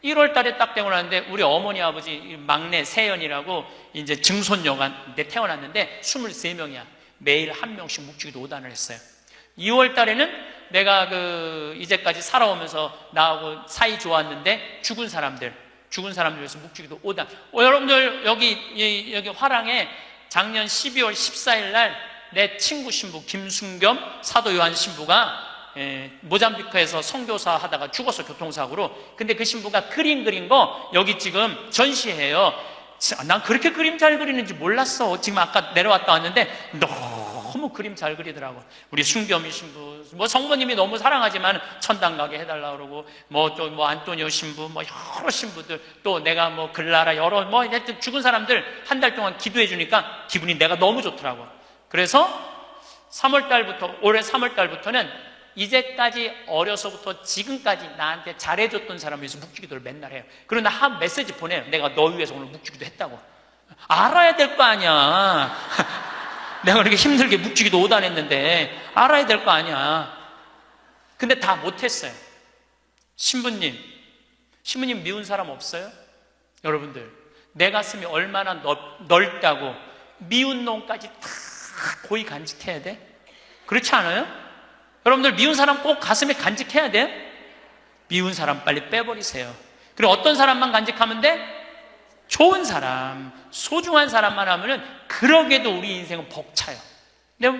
1월 달에 딱 되고 나는데 우리 어머니 아버지 막내 세연이라고 이제 증손녀가 태어났는데 23명이야. 매일 한 명씩 묵주기도 5단을 했어요. 2월 달에는 내가 이제까지 살아오면서 나하고 사이 좋았는데 죽은 사람들 위해서 묵주기도 5단. 여러분들 여기 화랑에 작년 12월 14일 날 내 친구 신부 김순겸 사도 요한 신부가 모잠비크에서 선교사 하다가 죽었어, 교통사고로. 근데 그 신부가 그림 그린 거 여기 지금 전시해요. 난 그렇게 그림 잘 그리는지 몰랐어. 지금 아까 내려왔다 왔는데 너무 그림 잘 그리더라고. 우리 순겸이 신부, 뭐 성모님이 너무 사랑하지만 천당 가게 해달라 그러고, 뭐 안토니오 신부, 뭐 여러 신부들, 또 내가 뭐 글라라, 여러 하여튼 죽은 사람들 한 달 동안 기도해 주니까 기분이 내가 너무 좋더라고. 그래서 올해 3월 달부터는 이제까지 어려서부터 지금까지 나한테 잘해줬던 사람을 위해서 묵주기도를 맨날 해요. 그리고 나 한 메시지 보내요. 내가 너 위해서 오늘 묵주기도 했다고. 알아야 될 거 아니야. 내가 그렇게 힘들게 묵주기도 5단 했는데 알아야 될 거 아니야. 근데 다 못했어요. 신부님 미운 사람 없어요? 여러분들, 내 가슴이 얼마나 넓다고 미운 놈까지 다 고이 간직해야 돼? 그렇지 않아요? 여러분들, 미운 사람 꼭 가슴에 간직해야 돼요? 미운 사람 빨리 빼버리세요. 그리고 어떤 사람만 간직하면 돼? 좋은 사람, 소중한 사람만 하면은 그러게도 우리 인생은 벅차요. 내가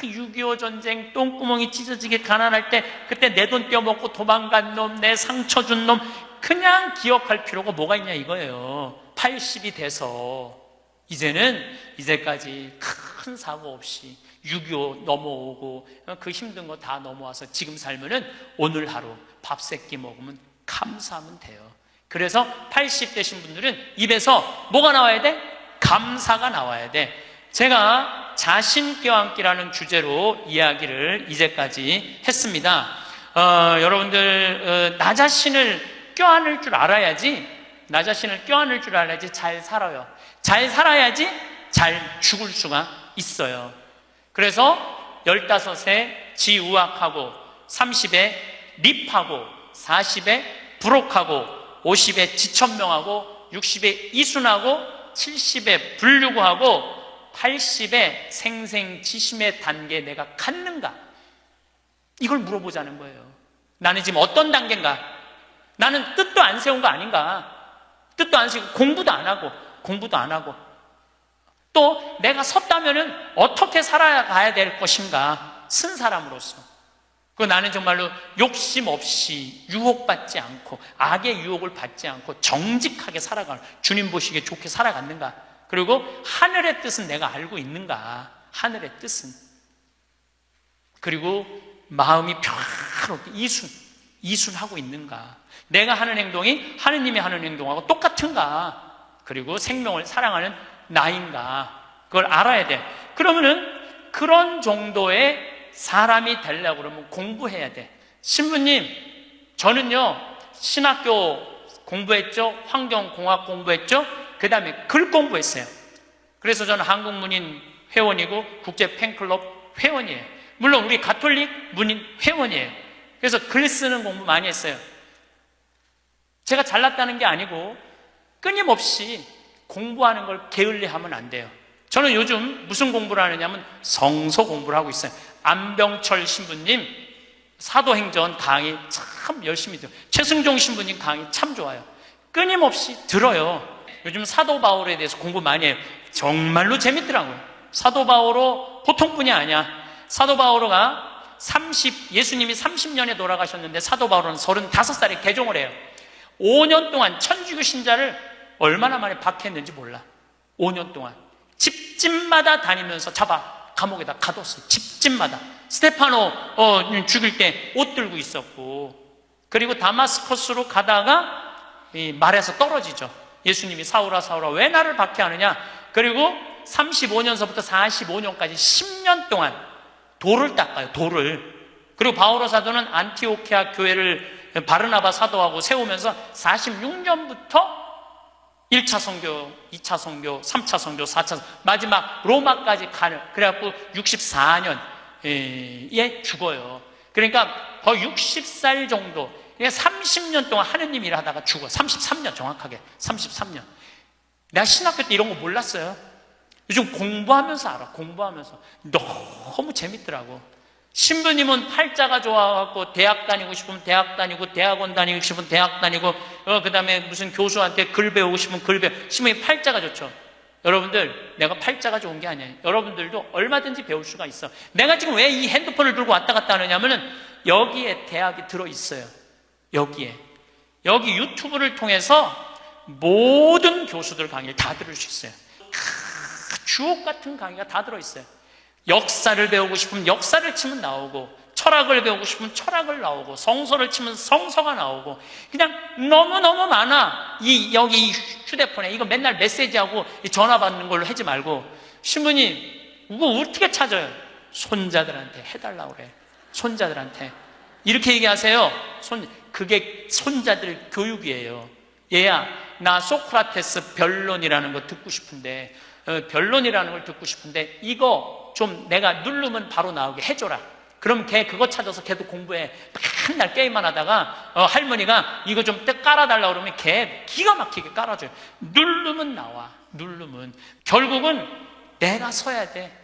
6.25 전쟁 똥구멍이 찢어지게 가난할 때 그때 내 돈 떼어먹고 도망간 놈, 내 상처 준 놈 그냥 기억할 필요가 뭐가 있냐 이거예요. 80이 돼서 이제까지 큰 사고 없이 6.25 넘어오고 그 힘든 거 다 넘어와서 지금 살면은 오늘 하루 밥 세끼 먹으면 감사하면 돼요. 그래서 80 되신 분들은 입에서 뭐가 나와야 돼? 감사가 나와야 돼. 제가 자신 껴안기라는 주제로 이야기를 이제까지 했습니다. 여러분들, 나 자신을 껴안을 줄 알아야지, 잘 살아요. 잘 살아야지 잘 죽을 수가 있어요. 그래서 15에 지우학하고, 30에 립하고, 40에 부록하고, 50에 지천명하고, 60에 이순하고, 70에 불유구하고 80에 생생지심의 단계에 내가 갔는가? 이걸 물어보자는 거예요. 나는 지금 어떤 단계인가? 나는 뜻도 안 세운 거 아닌가? 뜻도 안 세우고 공부도 안 하고 또 내가 섰다면은 어떻게 살아가야 될 것인가? 쓴 사람으로서. 그 나는 정말로 욕심 없이 유혹받지 않고 악의 유혹을 받지 않고 정직하게 살아가는, 주님 보시기에 좋게 살아갔는가? 그리고 하늘의 뜻은 내가 알고 있는가? 하늘의 뜻은. 그리고 마음이 평화롭게 이순하고 있는가? 내가 하는 행동이 하느님이 하는 행동하고 똑같은가? 그리고 생명을 사랑하는 나인가? 그걸 알아야 돼. 그러면은 그런 정도의 사람이 되려고 그러면 공부해야 돼. 신부님, 저는요 신학교 공부했죠, 환경공학 공부했죠, 그 다음에 글 공부했어요. 그래서 저는 한국문인 회원이고 국제 팬클럽 회원이에요. 물론 우리 가톨릭 문인 회원이에요. 그래서 글 쓰는 공부 많이 했어요. 제가 잘났다는 게 아니고 끊임없이 공부하는 걸 게을리하면 안 돼요. 저는 요즘 무슨 공부를 하느냐면 성서 공부를 하고 있어요. 안병철 신부님 사도행전 강의 참 열심히 들어요. 최승종 신부님 강의 참 좋아요. 끊임없이 들어요. 요즘 사도 바울에 대해서 공부 많이 해요. 정말로 재밌더라고요. 사도 바오로 보통 분이 아니야. 사도 바오로가 예수님이 30년에 돌아가셨는데 사도 바오로는 35살에 개종을 해요. 5년 동안 천주교 신자를 얼마나 많이 박해했는지 몰라. 5년 동안 집집마다 다니면서 잡아 감옥에다 가뒀어요. 집집마다. 스테파노 죽일 때 옷 들고 있었고, 그리고 다마스커스로 가다가 말에서 떨어지죠. 예수님이 사울아 사울아 왜 나를 박해하느냐. 그리고 35년서부터 45년까지 10년 동안 돌을 닦아요. 돌을. 그리고 바오로 사도는 안티오키아 교회를 바르나바 사도하고 세우면서 46년부터 1차 선교, 2차 선교, 3차 선교, 4차 선교, 마지막 로마까지 가는, 그래갖고 64년에 죽어요. 그러니까 거의 60살 정도, 그러니까 30년 동안 하느님 일을 하다가 죽어. 33년 정확하게 33년. 내가 신학교 때 이런 거 몰랐어요. 요즘 공부하면서 알아. 공부하면서 너무 재밌더라고. 신부님은 팔자가 좋아갖고 대학 다니고 싶으면 대학 다니고, 대학원 다니고 싶으면 대학 다니고, 그 다음에 무슨 교수한테 글 배우고 싶으면 글 배우고. 신부님 팔자가 좋죠. 여러분들, 내가 팔자가 좋은 게 아니에요. 여러분들도 얼마든지 배울 수가 있어. 내가 지금 왜 이 핸드폰을 들고 왔다 갔다 하느냐면은 여기에 대학이 들어있어요. 여기 유튜브를 통해서 모든 교수들 강의를 다 들을 수 있어요. 주옥 같은 강의가 다 들어있어요. 역사를 배우고 싶으면 역사를 치면 나오고, 철학을 배우고 싶으면 철학을 나오고, 성서를 치면 성서가 나오고, 그냥 너무너무 많아. 여기 휴대폰에 이거 맨날 메시지하고 전화 받는 걸로 하지 말고, 신부님 이거 어떻게 찾아요? 손자들한테 해달라고 그래. 손자들한테 이렇게 얘기하세요. 그게 손자들 교육이에요. 얘야, 나 소크라테스 변론이라는 거 듣고 싶은데, 변론이라는 걸 듣고 싶은데 이거 좀 내가 누르면 바로 나오게 해줘라. 그럼 걔 그거 찾아서 걔도 공부해. 맨날 게임만 하다가 할머니가 이거 좀 깔아달라고 그러면 걔 기가 막히게 깔아줘요. 누르면 나와. 누르면. 결국은 내가 서야 돼.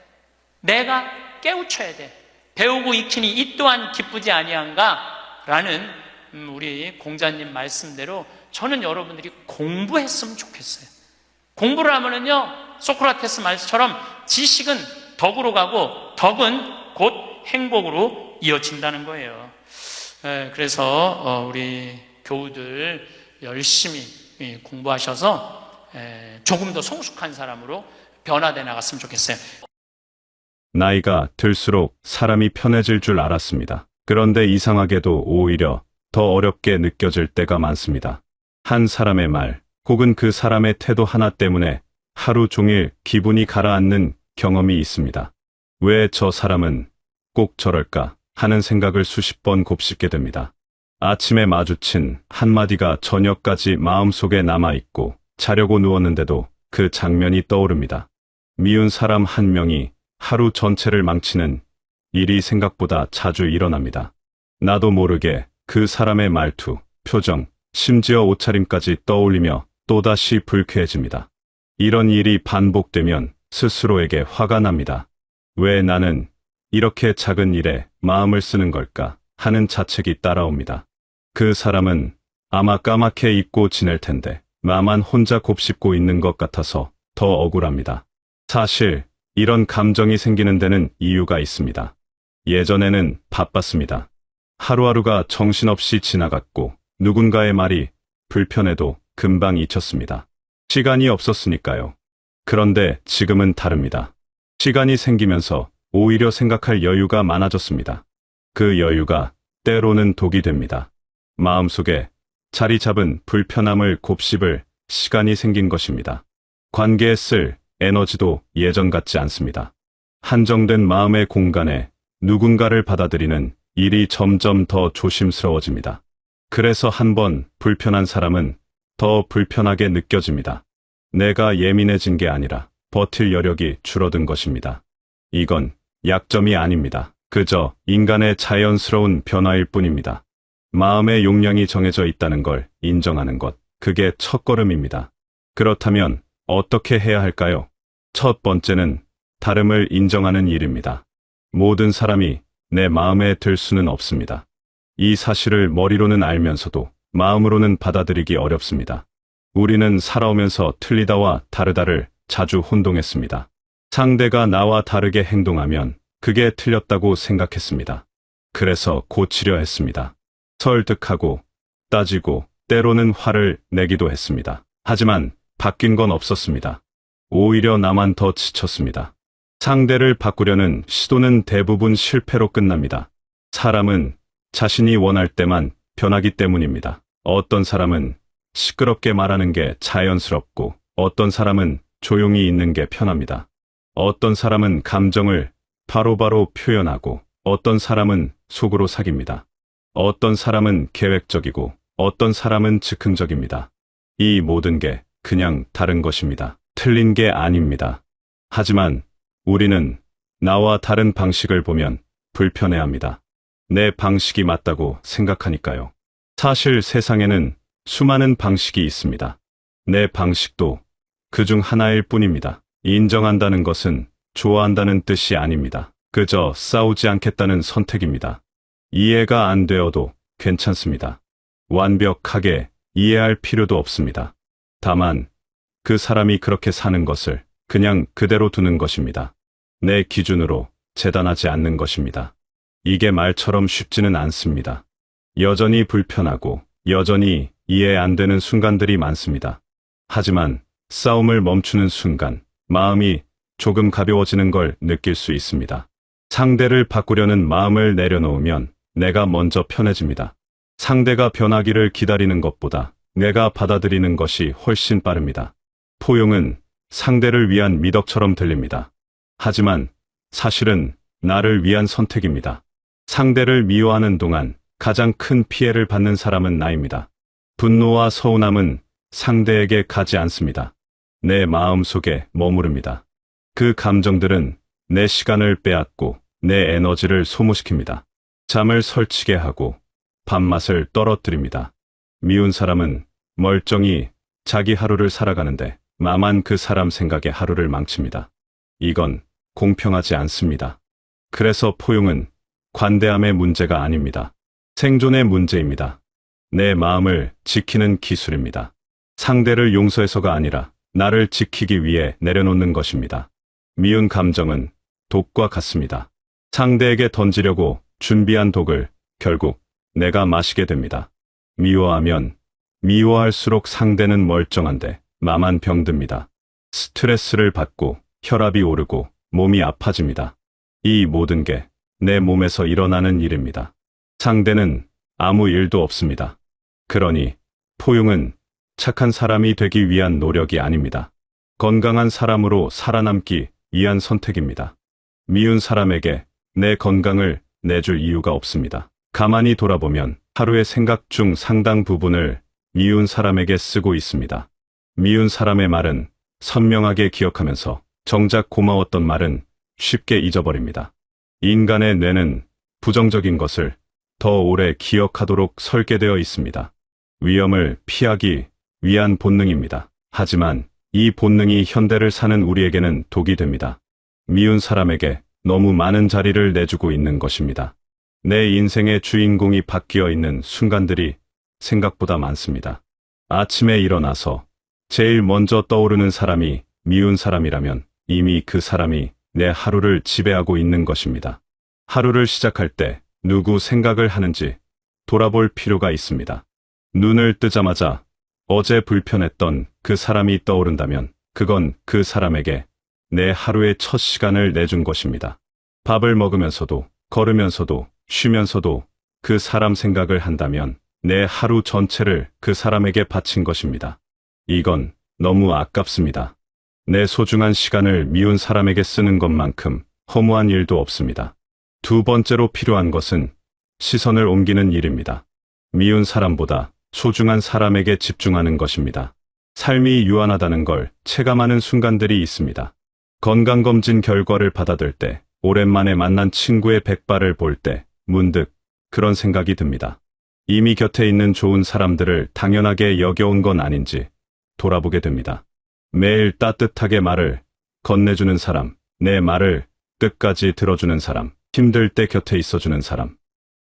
내가 깨우쳐야 돼. 배우고 익히니 이 또한 기쁘지 아니한가? 라는 우리 공자님 말씀대로 저는 여러분들이 공부했으면 좋겠어요. 공부를 하면은요, 소크라테스 말처럼 지식은 덕으로 가고 덕은 곧 행복으로 이어진다는 거예요. 그래서 우리 교우들 열심히 공부하셔서 조금 더 성숙한 사람으로 변화돼 나갔으면 좋겠어요. 나이가 들수록 사람이 편해질 줄 알았습니다. 그런데 이상하게도 오히려 더 어렵게 느껴질 때가 많습니다. 한 사람의 말, 혹은 그 사람의 태도 하나 때문에 하루 종일 기분이 가라앉는 경험이 있습니다. 왜 저 사람은 꼭 저럴까 하는 생각을 수십 번 곱씹게 됩니다. 아침에 마주친 한마디가 저녁까지 마음속에 남아있고, 자려고 누웠는데도 그 장면이 떠오릅니다. 미운 사람 한 명이 하루 전체를 망치는 일이 생각보다 자주 일어납니다. 나도 모르게 그 사람의 말투, 표정, 심지어 옷차림까지 떠올리며 또다시 불쾌해집니다. 이런 일이 반복되면 스스로에게 화가 납니다. 왜 나는 이렇게 작은 일에 마음을 쓰는 걸까 하는 자책이 따라옵니다. 그 사람은 아마 까맣게 잊고 지낼 텐데 나만 혼자 곱씹고 있는 것 같아서 더 억울합니다. 사실 이런 감정이 생기는 데는 이유가 있습니다. 예전에는 바빴습니다. 하루하루가 정신없이 지나갔고 누군가의 말이 불편해도 금방 잊혔습니다. 시간이 없었으니까요. 그런데 지금은 다릅니다. 시간이 생기면서 오히려 생각할 여유가 많아졌습니다. 그 여유가 때로는 독이 됩니다. 마음속에 자리 잡은 불편함을 곱씹을 시간이 생긴 것입니다. 관계에 쓸 에너지도 예전 같지 않습니다. 한정된 마음의 공간에 누군가를 받아들이는 일이 점점 더 조심스러워집니다. 그래서 한번 불편한 사람은 더 불편하게 느껴집니다. 내가 예민해진 게 아니라 버틸 여력이 줄어든 것입니다. 이건 약점이 아닙니다. 그저 인간의 자연스러운 변화일 뿐입니다. 마음의 용량이 정해져 있다는 걸 인정하는 것, 그게 첫걸음입니다. 그렇다면 어떻게 해야 할까요? 첫 번째는 다름을 인정하는 일입니다. 모든 사람이 내 마음에 들 수는 없습니다. 이 사실을 머리로는 알면서도 마음으로는 받아들이기 어렵습니다. 우리는 살아오면서 틀리다와 다르다를 자주 혼동했습니다. 상대가 나와 다르게 행동하면 그게 틀렸다고 생각했습니다. 그래서 고치려 했습니다. 설득하고 따지고 때로는 화를 내기도 했습니다. 하지만 바뀐 건 없었습니다. 오히려 나만 더 지쳤습니다. 상대를 바꾸려는 시도는 대부분 실패로 끝납니다. 사람은 자신이 원할 때만 변하기 때문입니다. 어떤 사람은 시끄럽게 말하는 게 자연스럽고 어떤 사람은 조용히 있는 게 편합니다. 어떤 사람은 감정을 바로바로 표현하고 어떤 사람은 속으로 사깁니다. 어떤 사람은 계획적이고 어떤 사람은 즉흥적입니다. 이 모든 게 그냥 다른 것입니다. 틀린 게 아닙니다. 하지만 우리는 나와 다른 방식을 보면 불편해합니다. 내 방식이 맞다고 생각하니까요. 사실 세상에는 수많은 방식이 있습니다. 내 방식도 그중 하나일 뿐입니다. 인정한다는 것은 좋아한다는 뜻이 아닙니다. 그저 싸우지 않겠다는 선택입니다. 이해가 안 되어도 괜찮습니다. 완벽하게 이해할 필요도 없습니다. 다만 그 사람이 그렇게 사는 것을 그냥 그대로 두는 것입니다. 내 기준으로 재단하지 않는 것입니다. 이게 말처럼 쉽지는 않습니다. 여전히 불편하고 여전히 이해 안 되는 순간들이 많습니다. 하지만 싸움을 멈추는 순간 마음이 조금 가벼워지는 걸 느낄 수 있습니다. 상대를 바꾸려는 마음을 내려놓으면 내가 먼저 편해집니다. 상대가 변하기를 기다리는 것보다 내가 받아들이는 것이 훨씬 빠릅니다. 포용은 상대를 위한 미덕처럼 들립니다. 하지만 사실은 나를 위한 선택입니다. 상대를 미워하는 동안 가장 큰 피해를 받는 사람은 나입니다. 분노와 서운함은 상대에게 가지 않습니다. 내 마음 속에 머무릅니다. 그 감정들은 내 시간을 빼앗고 내 에너지를 소모시킵니다. 잠을 설치게 하고 밥맛을 떨어뜨립니다. 미운 사람은 멀쩡히 자기 하루를 살아가는데 나만 그 사람 생각에 하루를 망칩니다. 이건 공평하지 않습니다. 그래서 포용은 관대함의 문제가 아닙니다. 생존의 문제입니다. 내 마음을 지키는 기술입니다. 상대를 용서해서가 아니라 나를 지키기 위해 내려놓는 것입니다. 미운 감정은 독과 같습니다. 상대에게 던지려고 준비한 독을 결국 내가 마시게 됩니다. 미워하면 미워할수록 상대는 멀쩡한데 나만 병듭니다. 스트레스를 받고 혈압이 오르고 몸이 아파집니다. 이 모든 게 내 몸에서 일어나는 일입니다. 상대는 아무 일도 없습니다. 그러니 포용은 착한 사람이 되기 위한 노력이 아닙니다. 건강한 사람으로 살아남기 위한 선택입니다. 미운 사람에게 내 건강을 내줄 이유가 없습니다. 가만히 돌아보면 하루의 생각 중 상당 부분을 미운 사람에게 쓰고 있습니다. 미운 사람의 말은 선명하게 기억하면서 정작 고마웠던 말은 쉽게 잊어버립니다. 인간의 뇌는 부정적인 것을 더 오래 기억하도록 설계되어 있습니다. 위험을 피하기 위한 본능입니다. 하지만 이 본능이 현대를 사는 우리에게는 독이 됩니다. 미운 사람에게 너무 많은 자리를 내주고 있는 것입니다. 내 인생의 주인공이 바뀌어 있는 순간들이 생각보다 많습니다. 아침에 일어나서 제일 먼저 떠오르는 사람이 미운 사람이라면 이미 그 사람이 내 하루를 지배하고 있는 것입니다. 하루를 시작할 때 누구 생각을 하는지 돌아볼 필요가 있습니다. 눈을 뜨자마자 어제 불편했던 그 사람이 떠오른다면 그건 그 사람에게 내 하루의 첫 시간을 내준 것입니다. 밥을 먹으면서도 걸으면서도 쉬면서도 그 사람 생각을 한다면 내 하루 전체를 그 사람에게 바친 것입니다. 이건 너무 아깝습니다. 내 소중한 시간을 미운 사람에게 쓰는 것만큼 허무한 일도 없습니다. 두 번째로 필요한 것은 시선을 옮기는 일입니다. 미운 사람보다 소중한 사람에게 집중하는 것입니다. 삶이 유한하다는 걸 체감하는 순간들이 있습니다. 건강검진 결과를 받아들 때, 오랜만에 만난 친구의 백발을 볼 때 문득 그런 생각이 듭니다. 이미 곁에 있는 좋은 사람들을 당연하게 여겨온 건 아닌지 돌아보게 됩니다. 매일 따뜻하게 말을 건네주는 사람, 내 말을 끝까지 들어주는 사람, 힘들 때 곁에 있어주는 사람.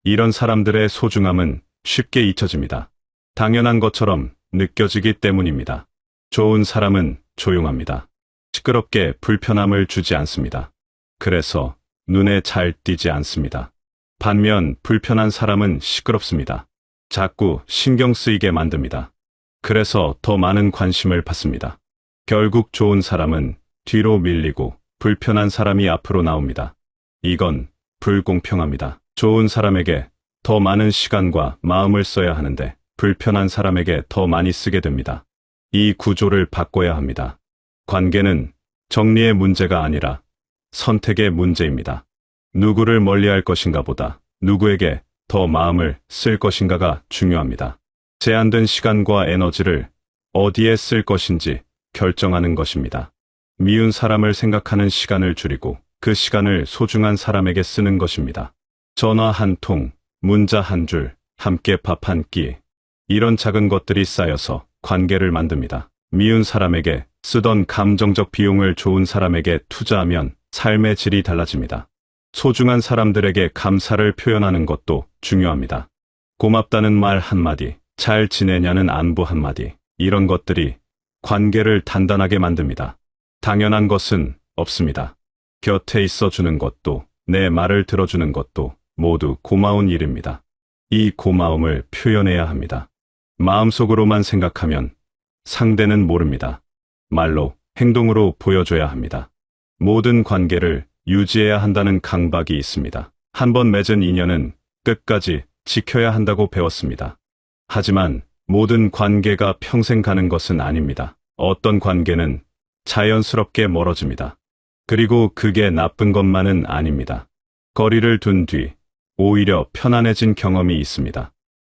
이런 사람들의 소중함은 쉽게 잊혀집니다. 당연한 것처럼 느껴지기 때문입니다. 좋은 사람은 조용합니다. 시끄럽게 불편함을 주지 않습니다. 그래서 눈에 잘 띄지 않습니다. 반면 불편한 사람은 시끄럽습니다. 자꾸 신경 쓰이게 만듭니다. 그래서 더 많은 관심을 받습니다. 결국 좋은 사람은 뒤로 밀리고 불편한 사람이 앞으로 나옵니다. 이건 불공평합니다. 좋은 사람에게 더 많은 시간과 마음을 써야 하는데 불편한 사람에게 더 많이 쓰게 됩니다. 이 구조를 바꿔야 합니다. 관계는 정리의 문제가 아니라 선택의 문제입니다. 누구를 멀리할 것인가 보다 누구에게 더 마음을 쓸 것인가가 중요합니다. 제한된 시간과 에너지를 어디에 쓸 것인지 결정하는 것입니다. 미운 사람을 생각하는 시간을 줄이고 그 시간을 소중한 사람에게 쓰는 것입니다. 전화 한 통, 문자 한 줄, 함께 밥 한 끼. 이런 작은 것들이 쌓여서 관계를 만듭니다. 미운 사람에게 쓰던 감정적 비용을 좋은 사람에게 투자하면 삶의 질이 달라집니다. 소중한 사람들에게 감사를 표현하는 것도 중요합니다. 고맙다는 말 한마디, 잘 지내냐는 안부 한마디, 이런 것들이 관계를 단단하게 만듭니다. 당연한 것은 없습니다. 곁에 있어주는 것도, 내 말을 들어주는 것도 모두 고마운 일입니다. 이 고마움을 표현해야 합니다. 마음속으로만 생각하면 상대는 모릅니다. 말로, 행동으로 보여줘야 합니다. 모든 관계를 유지해야 한다는 강박이 있습니다. 한번 맺은 인연은 끝까지 지켜야 한다고 배웠습니다. 하지만 모든 관계가 평생 가는 것은 아닙니다. 어떤 관계는 자연스럽게 멀어집니다. 그리고 그게 나쁜 것만은 아닙니다. 거리를 둔 뒤 오히려 편안해진 경험이 있습니다.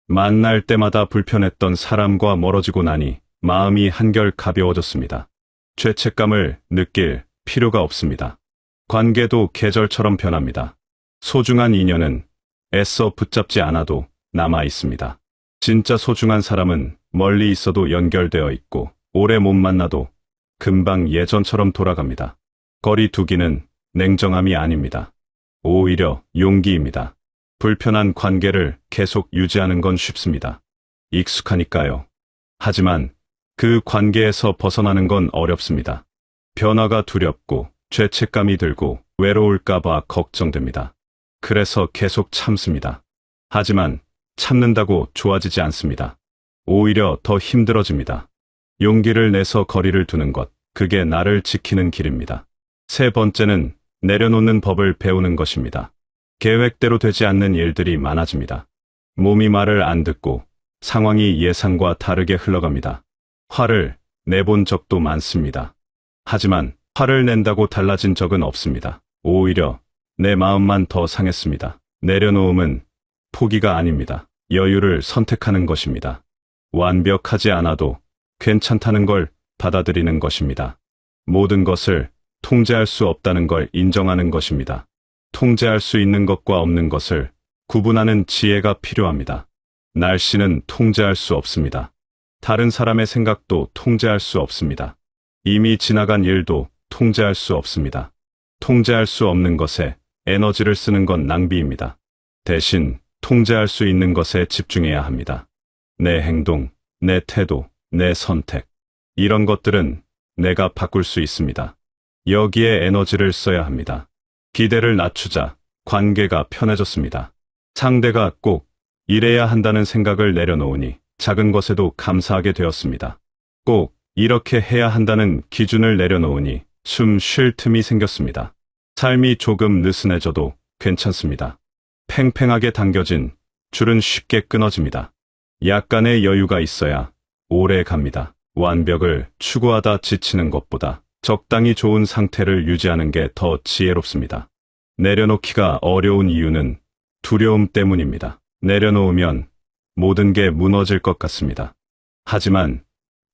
만날 때마다 불편했던 사람과 멀어지고 나니 마음이 한결 가벼워졌습니다. 죄책감을 느낄 필요가 없습니다. 관계도 계절처럼 변합니다. 소중한 인연은 애써 붙잡지 않아도 남아 있습니다. 진짜 소중한 사람은 멀리 있어도 연결되어 있고 오래 못 만나도 금방 예전처럼 돌아갑니다. 거리 두기는 냉정함이 아닙니다. 오히려 용기입니다. 불편한 관계를 계속 유지하는 건 쉽습니다. 익숙하니까요. 하지만 그 관계에서 벗어나는 건 어렵습니다. 변화가 두렵고 죄책감이 들고 외로울까봐 걱정됩니다. 그래서 계속 참습니다. 하지만 참는다고 좋아지지 않습니다. 오히려 더 힘들어집니다. 용기를 내서 거리를 두는 것, 그게 나를 지키는 길입니다. 세 번째는 내려놓는 법을 배우는 것입니다. 계획대로 되지 않는 일들이 많아집니다. 몸이 말을 안 듣고 상황이 예상과 다르게 흘러갑니다. 화를 내본 적도 많습니다. 하지만 화를 낸다고 달라진 적은 없습니다. 오히려 내 마음만 더 상했습니다. 내려놓음은 포기가 아닙니다. 여유를 선택하는 것입니다. 완벽하지 않아도 괜찮다는 걸 받아들이는 것입니다. 모든 것을 통제할 수 없다는 걸 인정하는 것입니다. 통제할 수 있는 것과 없는 것을 구분하는 지혜가 필요합니다. 날씨는 통제할 수 없습니다. 다른 사람의 생각도 통제할 수 없습니다. 이미 지나간 일도 통제할 수 없습니다. 통제할 수 없는 것에 에너지를 쓰는 건 낭비입니다. 대신 통제할 수 있는 것에 집중해야 합니다. 내 행동, 내 태도, 내 선택. 이런 것들은 내가 바꿀 수 있습니다. 여기에 에너지를 써야 합니다. 기대를 낮추자 관계가 편해졌습니다. 상대가 꼭 이래야 한다는 생각을 내려놓으니 작은 것에도 감사하게 되었습니다. 꼭 이렇게 해야 한다는 기준을 내려놓으니 숨 쉴 틈이 생겼습니다. 삶이 조금 느슨해져도 괜찮습니다. 팽팽하게 당겨진 줄은 쉽게 끊어집니다. 약간의 여유가 있어야 오래 갑니다. 완벽을 추구하다 지치는 것보다 적당히 좋은 상태를 유지하는 게 더 지혜롭습니다. 내려놓기가 어려운 이유는 두려움 때문입니다. 내려놓으면 모든 게 무너질 것 같습니다. 하지만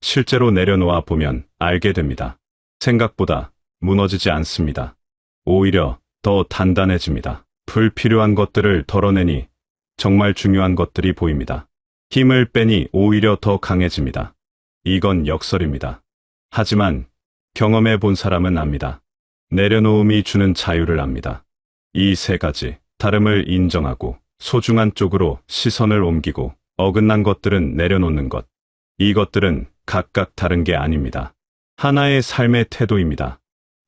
실제로 내려놓아 보면 알게 됩니다. 생각보다 무너지지 않습니다. 오히려 더 단단해집니다. 불필요한 것들을 덜어내니 정말 중요한 것들이 보입니다. 힘을 빼니 오히려 더 강해집니다. 이건 역설입니다. 하지만 경험해 본 사람은 압니다. 내려놓음이 주는 자유를 압니다. 이 세 가지, 다름을 인정하고 소중한 쪽으로 시선을 옮기고 어긋난 것들은 내려놓는 것. 이것들은 각각 다른 게 아닙니다. 하나의 삶의 태도입니다.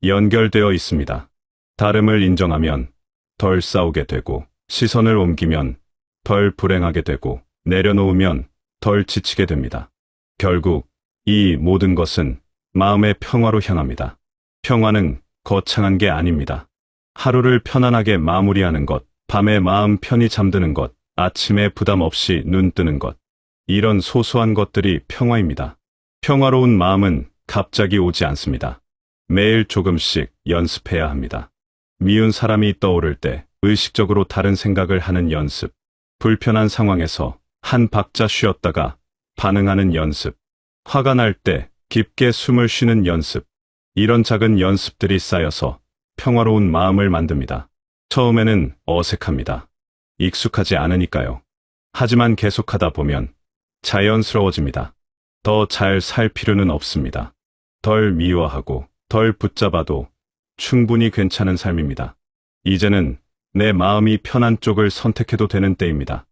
연결되어 있습니다. 다름을 인정하면 덜 싸우게 되고, 시선을 옮기면 덜 불행하게 되고, 내려놓으면 덜 지치게 됩니다. 결국 이 모든 것은 마음의 평화로 향합니다. 평화는 거창한 게 아닙니다. 하루를 편안하게 마무리하는 것, 밤에 마음 편히 잠드는 것, 아침에 부담 없이 눈 뜨는 것. 이런 소소한 것들이 평화입니다. 평화로운 마음은 갑자기 오지 않습니다. 매일 조금씩 연습해야 합니다. 미운 사람이 떠오를 때 의식적으로 다른 생각을 하는 연습. 불편한 상황에서 한 박자 쉬었다가 반응하는 연습. 화가 날 때 깊게 숨을 쉬는 연습. 이런 작은 연습들이 쌓여서 평화로운 마음을 만듭니다. 처음에는 어색합니다. 익숙하지 않으니까요. 하지만 계속하다 보면 자연스러워집니다. 더 잘 살 필요는 없습니다. 덜 미워하고 덜 붙잡아도 충분히 괜찮은 삶입니다. 이제는 내 마음이 편한 쪽을 선택해도 되는 때입니다.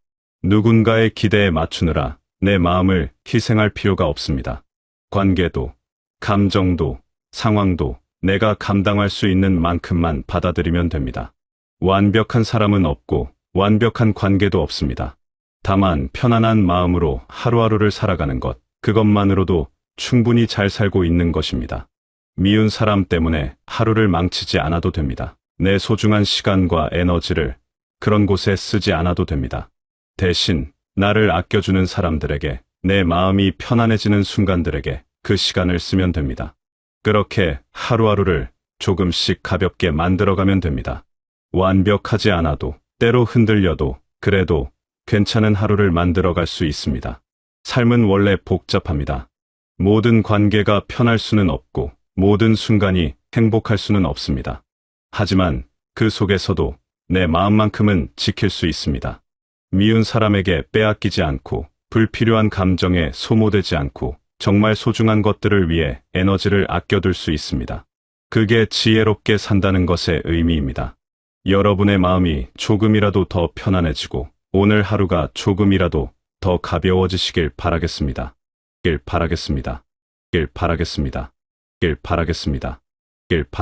누군가의 기대에 맞추느라 내 마음을 희생할 필요가 없습니다. 관계도, 감정도, 상황도 내가 감당할 수 있는 만큼만 받아들이면 됩니다. 완벽한 사람은 없고 완벽한 관계도 없습니다. 다만 편안한 마음으로 하루하루를 살아가는 것, 그것만으로도 충분히 잘 살고 있는 것입니다. 미운 사람 때문에 하루를 망치지 않아도 됩니다. 내 소중한 시간과 에너지를 그런 곳에 쓰지 않아도 됩니다. 대신 나를 아껴주는 사람들에게, 내 마음이 편안해지는 순간들에게 그 시간을 쓰면 됩니다. 그렇게 하루하루를 조금씩 가볍게 만들어가면 됩니다. 완벽하지 않아도, 때로 흔들려도, 그래도 괜찮은 하루를 만들어갈 수 있습니다. 삶은 원래 복잡합니다. 모든 관계가 편할 수는 없고, 모든 순간이 행복할 수는 없습니다. 하지만 그 속에서도 내 마음만큼은 지킬 수 있습니다. 미운 사람에게 빼앗기지 않고, 불필요한 감정에 소모되지 않고, 정말 소중한 것들을 위해 에너지를 아껴둘 수 있습니다. 그게 지혜롭게 산다는 것의 의미입니다. 여러분의 마음이 조금이라도 더 편안해지고, 오늘 하루가 조금이라도 더 가벼워지시길 바라겠습니다. 길 바라겠습니다. 길 바라겠습니다. 길 바라겠습니다. 길 바라겠습니다.